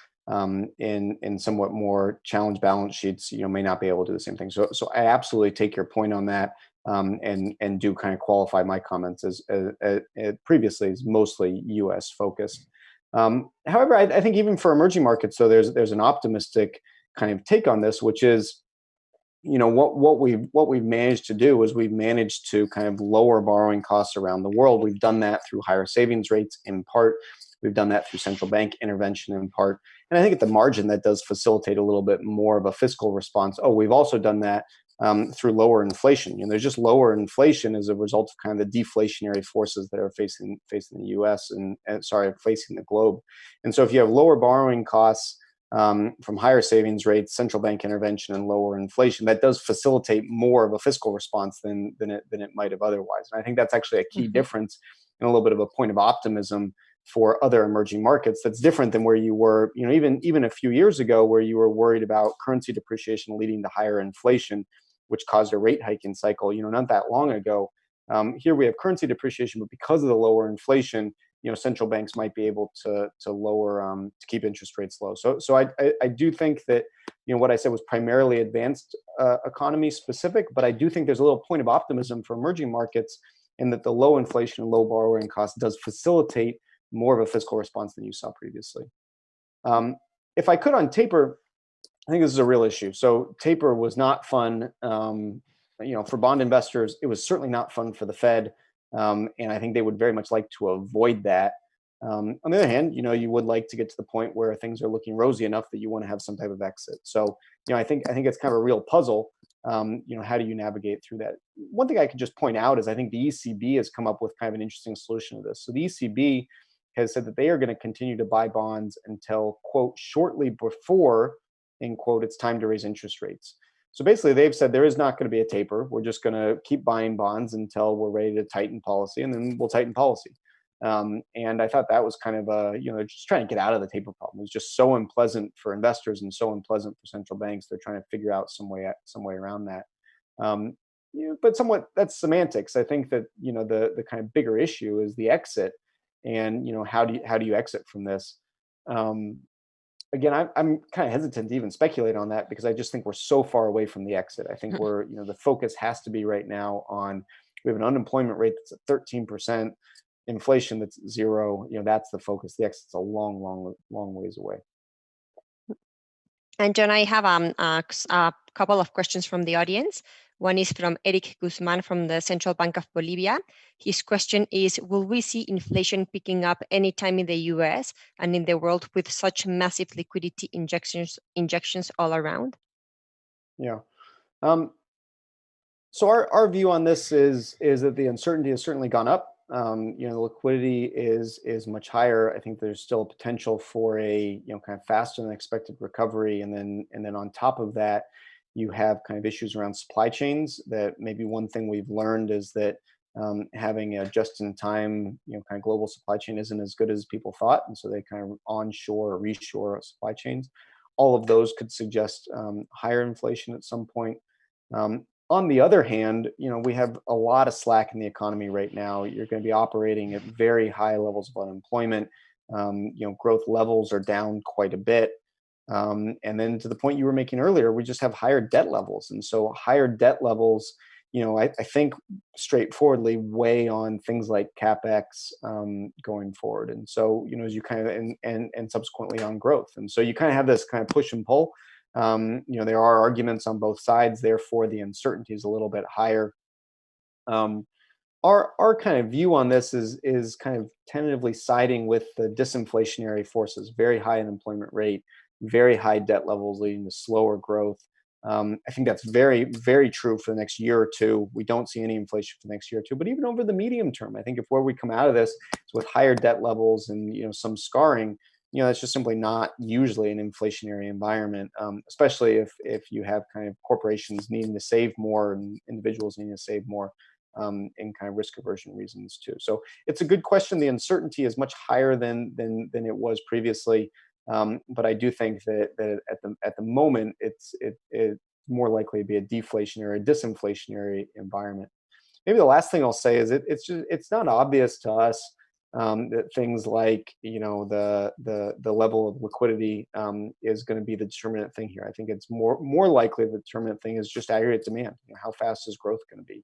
in somewhat more challenged balance sheets, may not be able to do the same thing. So I absolutely take your point on that, and do kind of qualify my comments as previously as mostly U.S. focused. However, I think even for emerging markets, so there's an optimistic kind of take on this, which is, what we've managed to do is we've managed to kind of lower borrowing costs around the world. We've done that through higher savings rates in part. We've done that through central bank intervention in part. And I think at the margin that does facilitate a little bit more of a fiscal response. Oh, we've also done that through lower inflation. There's just lower inflation as a result of kind of the deflationary forces that are facing the U.S. and facing the globe. And so if you have lower borrowing costs from higher savings rates, central bank intervention, and lower inflation, that does facilitate more of a fiscal response than it might have otherwise. And I think that's actually a key difference and a little bit of a point of optimism for other emerging markets. That's different than where you were, even a few years ago, where you were worried about currency depreciation leading to higher inflation, which caused a rate hiking cycle. Not that long ago. Here we have currency depreciation, but because of the lower inflation, central banks might be able to lower to keep interest rates low. So I do think that what I said was primarily advanced economy specific, but I do think there's a little point of optimism for emerging markets in that the low inflation and low borrowing costs does facilitate more of a fiscal response than you saw previously. If I could on taper, I think this is a real issue. So taper was not fun, for bond investors. It was certainly not fun for the Fed. And I think they would very much like to avoid that. On the other hand, you would like to get to the point where things are looking rosy enough that you want to have some type of exit. So, I think it's kind of a real puzzle. How do you navigate through that? One thing I could just point out is I think the ECB has come up with kind of an interesting solution to this. So the ECB has said that they are going to continue to buy bonds until, quote, shortly before, end quote, it's time to raise interest rates. So basically, they've said there is not going to be a taper. We're just going to keep buying bonds until we're ready to tighten policy, and then we'll tighten policy. And I thought that was kind of just trying to get out of the taper problem. It was just so unpleasant for investors and so unpleasant for central banks. They're trying to figure out some way around that. But somewhat that's semantics. I think that the kind of bigger issue is the exit, and how do you exit from this? Again, I'm kind of hesitant to even speculate on that because I just think we're so far away from the exit. I think the focus has to be right now on, we have an unemployment rate that's at 13%, inflation that's 0. That's the focus. The exit's a long, long, long ways away. And John, I have a couple of questions from the audience. One is from Eric Guzman from the Central Bank of Bolivia. His question is, will we see inflation picking up anytime in the US and in the world with such massive liquidity injections all around? Yeah. So our view on this is that the uncertainty has certainly gone up. The liquidity is much higher. I think there's still potential for a kind of faster than expected recovery, and then on top of that, you have kind of issues around supply chains. That maybe one thing we've learned is that having a just-in-time kind of global supply chain isn't as good as people thought, and so they kind of onshore or reshore supply chains. All of those could suggest higher inflation at some point. On the other hand, we have a lot of slack in the economy right now. You're going to be operating at very high levels of unemployment. Growth levels are down quite a bit. And then to the point you were making earlier, we just have higher debt levels. And so higher debt levels, I think straightforwardly weigh on things like CapEx going forward. And so, as you kind of, and subsequently on growth. And so you kind of have this kind of push and pull. There are arguments on both sides, therefore the uncertainty is a little bit higher. Our kind of view on this is kind of tentatively siding with the disinflationary forces, very high unemployment rate, very high debt levels leading to slower growth. I think that's very, very true for the next year or two. We don't see any inflation for the next year or two, but even over the medium term, I think if where we come out of this is with higher debt levels and some scarring, that's just simply not usually an inflationary environment, especially if you have kind of corporations needing to save more and individuals needing to save more, and kind of risk aversion reasons too. So it's a good question. The uncertainty is much higher than it was previously, but I do think that at the moment it's more likely to be a deflationary, disinflationary environment. Maybe the last thing I'll say is it's not obvious to us that things like the level of liquidity is going to be the determinant thing here. I think it's more likely the determinant thing is just aggregate demand. How fast is growth going to be?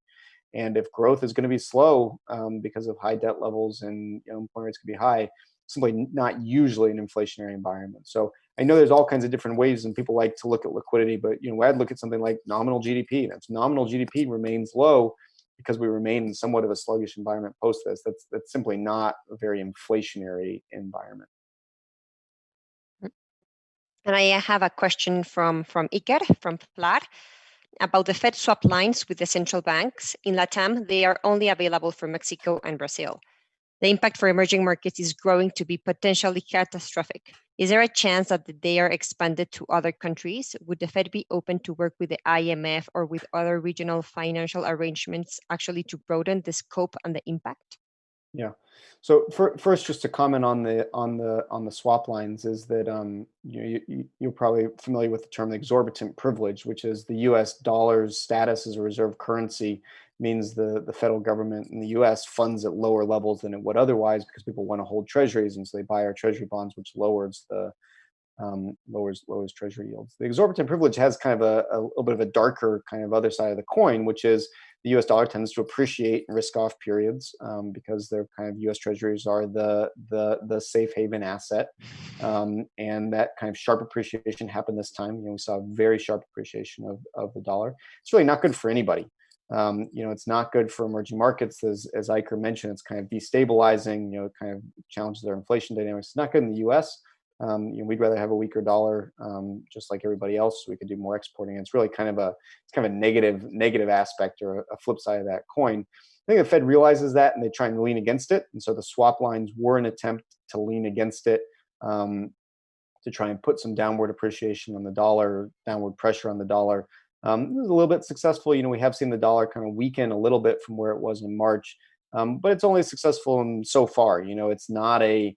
And if growth is going to be slow because of high debt levels and employment rates can be high, simply not usually an inflationary environment. So I know there's all kinds of different ways, and people like to look at liquidity, but I'd look at something like nominal GDP. That's nominal GDP remains low because we remain in somewhat of a sluggish environment post this. That's simply not a very inflationary environment. And I have a question from Iker, from FLAR, about the Fed swap lines with the central banks. In LATAM, they are only available for Mexico and Brazil. The impact for emerging markets is growing to be potentially catastrophic. Is there a chance that they are expanded to other countries? Would the Fed be open to work with the IMF or with other regional financial arrangements actually to broaden the scope and the impact? Yeah. So first, just to comment on the swap lines, is that you're probably familiar with the term exorbitant privilege, which is the U.S. dollar's status as a reserve currency means the federal government in the U.S. funds at lower levels than it would otherwise, because people want to hold treasuries, and so they buy our treasury bonds, which lowers treasury yields. The exorbitant privilege has kind of a little bit of a darker kind of other side of the coin, which is the U.S. dollar tends to appreciate in risk-off periods because their kind of U.S. treasuries are the safe haven asset, and that kind of sharp appreciation happened this time. We saw a very sharp appreciation of the dollar. It's really not good for anybody. It's not good for emerging markets, as Iker mentioned. It's kind of destabilizing. It kind of challenges their inflation dynamics. It's not good in the U.S. We'd rather have a weaker dollar, just like everybody else, so we could do more exporting. It's really kind of a negative aspect, or a flip side of that coin. I think the Fed realizes that, and they try and lean against it. And so the swap lines were an attempt to lean against it, to try and put some downward appreciation on the dollar, downward pressure on the dollar. It was a little bit successful. We have seen the dollar kind of weaken a little bit from where it was in March, but it's only successful so far. It's not a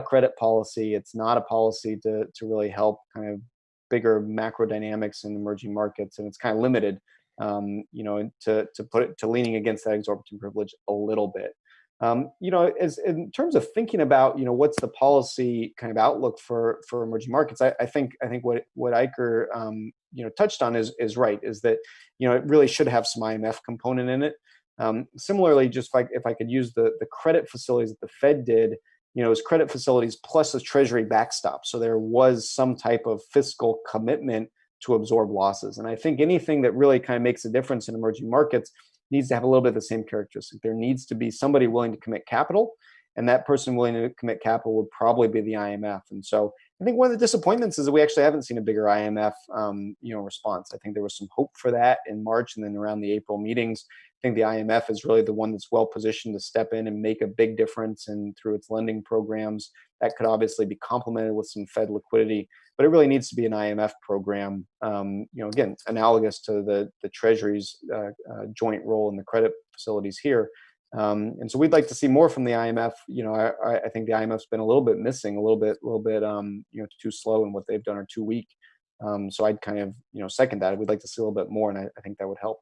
credit policy. It's not a policy to really help kind of bigger macro dynamics in emerging markets, and it's kind of limited, to leaning against that exorbitant privilege a little bit. As in terms of thinking about what's the policy kind of outlook for emerging markets, I think what Iker touched on is right. Is that it really should have some IMF component in it. Similarly, just if I could use the credit facilities that the Fed did. It was credit facilities plus a treasury backstop. So there was some type of fiscal commitment to absorb losses. And I think anything that really kind of makes a difference in emerging markets needs to have a little bit of the same characteristic. There needs to be somebody willing to commit capital, and that person willing to commit capital would probably be the IMF. And so I think one of the disappointments is that we actually haven't seen a bigger IMF response. I think there was some hope for that in March, and then around the April meetings, I think the IMF is really the one that's well positioned to step in and make a big difference, and through its lending programs that could obviously be complemented with some Fed liquidity, but it really needs to be an IMF program, again, analogous to the Treasury's joint role in the credit facilities here. And so we'd like to see more from the IMF. I think the IMF's been a little bit missing, a little bit too slow in what they've done, or too weak. So I'd kind of second that. We'd like to see a little bit more, and I think that would help.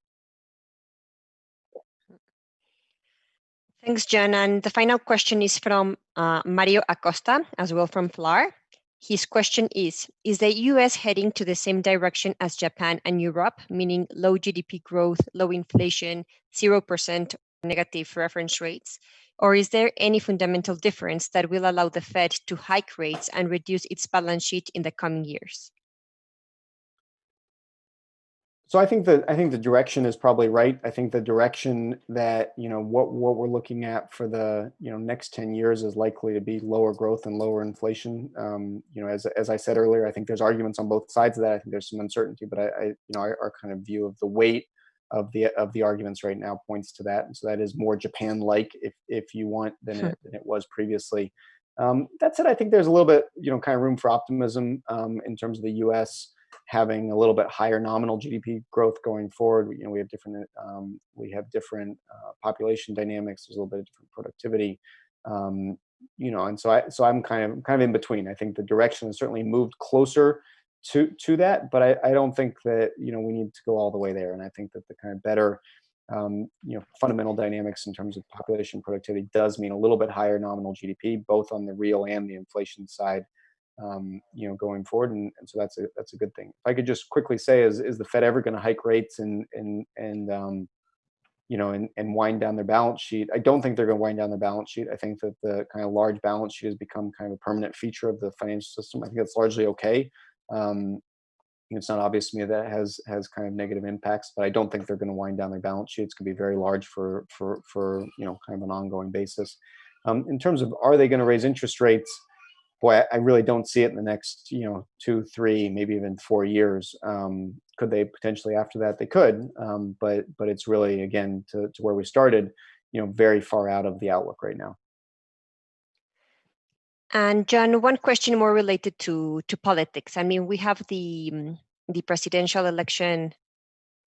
Thanks, John. And the final question is from Mario Acosta, as well from FLAR. His question is the US heading to the same direction as Japan and Europe, meaning low GDP growth, low inflation, 0% negative reference rates? Or is there any fundamental difference that will allow the Fed to hike rates and reduce its balance sheet in the coming years? So I think the direction is probably right. I think the direction that what we're looking at for the next 10 years is likely to be lower growth and lower inflation. As I said earlier, I think there's arguments on both sides of that. I think there's some uncertainty, but our kind of view of the weight of the arguments right now points to that. And so that is more Japan-like, if you want, than it was previously. That said, I think there's a little bit kind of room for optimism in terms of the U.S. having a little bit higher nominal GDP growth going forward. We have different population dynamics. There's a little bit of different productivity, and so I'm kind of in between. I think the direction has certainly moved closer to that, but I don't think that we need to go all the way there. And I think that the kind of better fundamental dynamics in terms of population productivity does mean a little bit higher nominal GDP, both on the real and the inflation side. Going forward, and so that's a good thing. If I could just quickly say, is the Fed ever going to hike rates and and wind down their balance sheet. I don't think they're going to wind down their balance sheet. I think that the kind of large balance sheet has become kind of a permanent feature of the financial system. I think that's largely okay. It's not obvious to me that it has kind of negative impacts, but I don't think they're going to wind down their balance sheet. It's going to be very large for kind of an ongoing basis. In terms of, are they going to raise interest rates? Boy, I really don't see it in the next 2, 3, maybe even 4 years. Could they potentially after that? They could, but it's really, again, to where we started, very far out of the outlook right now. And John, one question more related to politics. I mean, we have the presidential election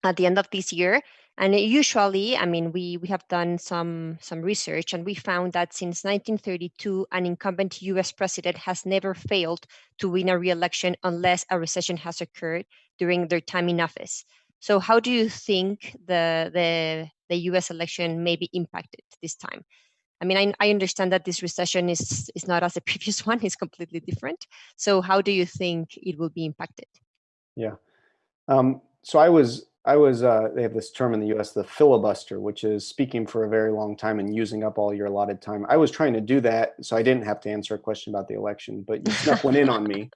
at the end of this year, and usually, I mean, we have done some research, and we found that since 1932, an incumbent U.S. president has never failed to win a re-election unless a recession has occurred during their time in office. So, how do you think the U.S. election may be impacted this time? I mean, I understand that this recession is not as the previous one; it's completely different. So, how do you think it will be impacted? Yeah. So I was they have this term in the U.S., the filibuster, which is speaking for a very long time and using up all your allotted time. I was trying to do that so I didn't have to answer a question about the election, but you snuck one in on me,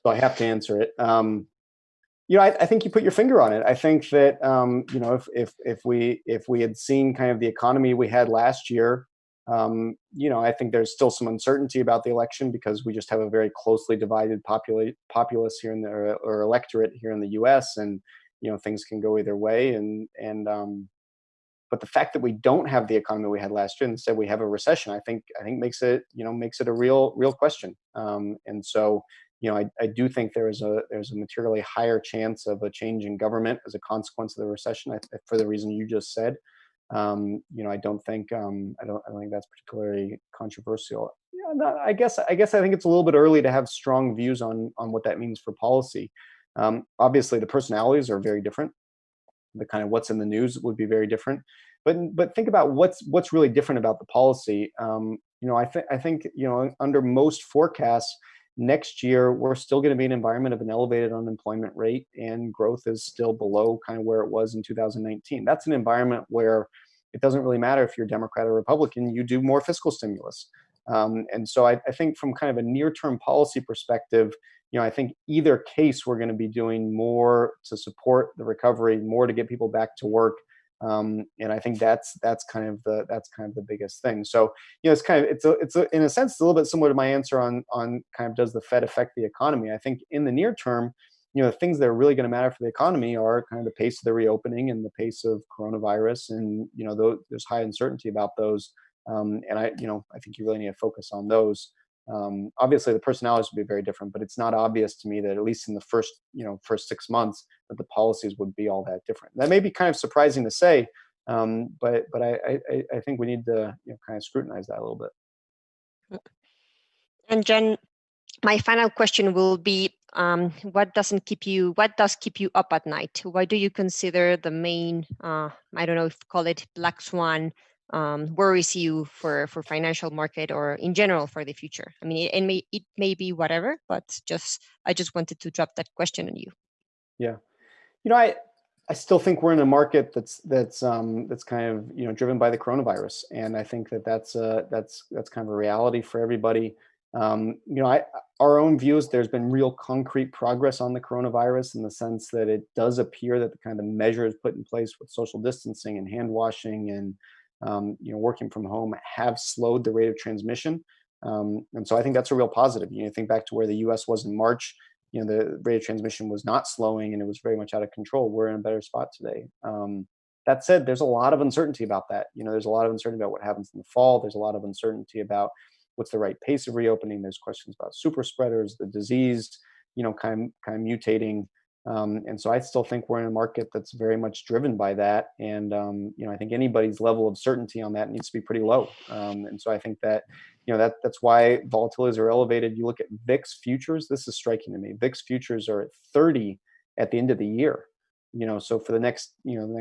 so I have to answer it. I think you put your finger on it. I think that if we had seen kind of the economy we had last year, I think there's still some uncertainty about the election because we just have a very closely divided populace here or electorate here in the U.S. and things can go either way. But the fact that we don't have the economy we had last year, and instead we have a recession, I think makes it a real question. And so I do think there's a materially higher chance of a change in government as a consequence of the recession, for the reason you just said. I don't think that's particularly controversial. I guess I think it's a little bit early to have strong views on what that means for policy. Obviously, the personalities are very different. The kind of what's in the news would be very different. But think about what's really different about the policy. I think under most forecasts, next year we're still going to be in an environment of an elevated unemployment rate, and growth is still below kind of where it was in 2019. That's an environment where it doesn't really matter if you're Democrat or Republican, you do more fiscal stimulus. And so I think from kind of a near-term policy perspective, I think either case we're going to be doing more to support the recovery, more to get people back to work. And I think that's kind of the biggest thing. So it's in a sense it's a little bit similar to my answer on kind of does the Fed affect the economy. I think in the near term, the things that are really going to matter for the economy are kind of the pace of the reopening and the pace of coronavirus, and there's high uncertainty about those. And I think you really need to focus on those. Obviously, the personalities would be very different, but it's not obvious to me that at least in the first 6 months that the policies would be all that different. That may be kind of surprising to say, but I think we need to kind of scrutinize that a little bit. And Jen, my final question will be: what does keep you up at night? Why do you consider the main I don't know if call it black swan worries you for financial market or in general for the future? I mean, it may be whatever, but I just wanted to drop that question on you. Yeah, I still think we're in a market that's kind of driven by the coronavirus, and I think that's kind of a reality for everybody. Our own views, there's been real concrete progress on the coronavirus in the sense that it does appear that the kind of measures put in place with social distancing and hand washing and working from home have slowed the rate of transmission. And so I think that's a real positive. Think back to where the U.S. was in March. The rate of transmission was not slowing and it was very much out of control. We're in a better spot today. That said, there's a lot of uncertainty about that. There's a lot of uncertainty about what happens in the fall. There's a lot of uncertainty about what's the right pace of reopening. There's questions about super spreaders, the disease, kind of mutating. And so I still think we're in a market that's very much driven by that. And, I think anybody's level of certainty on that needs to be pretty low. And so I think that, that's why volatilities are elevated. You look at VIX futures, this is striking to me. VIX futures are at 30 at the end of the year. So for the next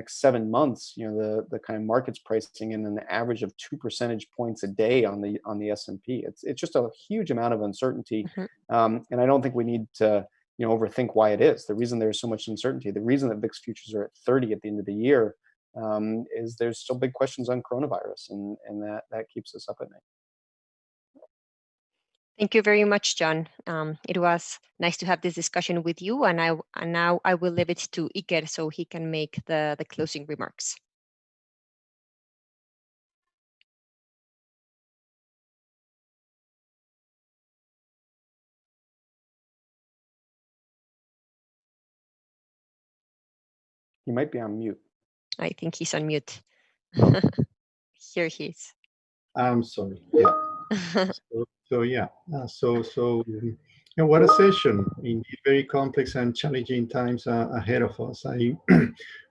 7 months, the kind of market's pricing in an average of 2 percentage points a day on the S&P. It's just a huge amount of uncertainty. And I don't think we need to, overthink why it is. The reason there's so much uncertainty, the reason that VIX futures are at 30 at the end of the year, is there's still big questions on coronavirus, and that keeps us up at night. Thank you very much, John. It was nice to have this discussion with you, and now I will leave it to Iker so he can make the closing remarks. He might be on mute. I think he's on mute. Here he is. I'm sorry. Yeah. What a session! Indeed, very complex and challenging times ahead of us. I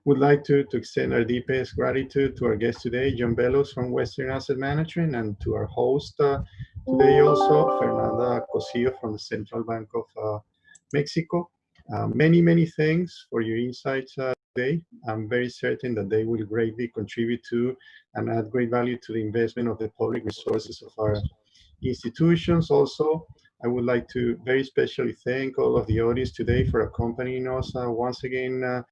would like to extend our deepest gratitude to our guest today, John Bellows from Western Asset Management, and to our host today also, Fernanda Cosillo from the Central Bank of Mexico. Many thanks for your insights today. I'm very certain that they will greatly contribute to and add great value to the investment of the public resources of our institutions. Also, I would like to very specially thank all of the audience today for accompanying us once again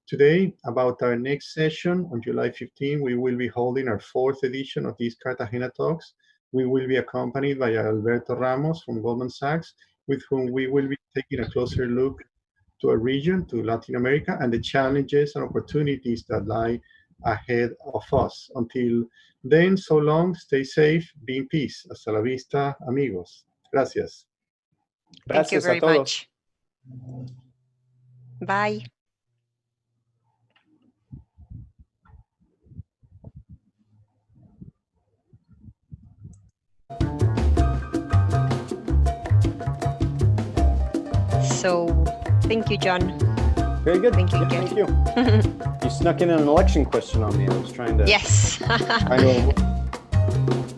today. About our next session on July 15, we will be holding our 4th edition of these Cartagena Talks. We will be accompanied by Alberto Ramos from Goldman Sachs, with whom we will be taking a closer look to a region, to Latin America, and the challenges and opportunities that lie ahead of us. Until then, so long, stay safe, be in peace. Hasta la vista, amigos. Gracias. Thank you Gracias very a todos. much. Bye. So, thank you, John. Very good. Thank you, Yeah, Iker. thank you. You snuck in an election question on me. I was trying to. Yes. I know.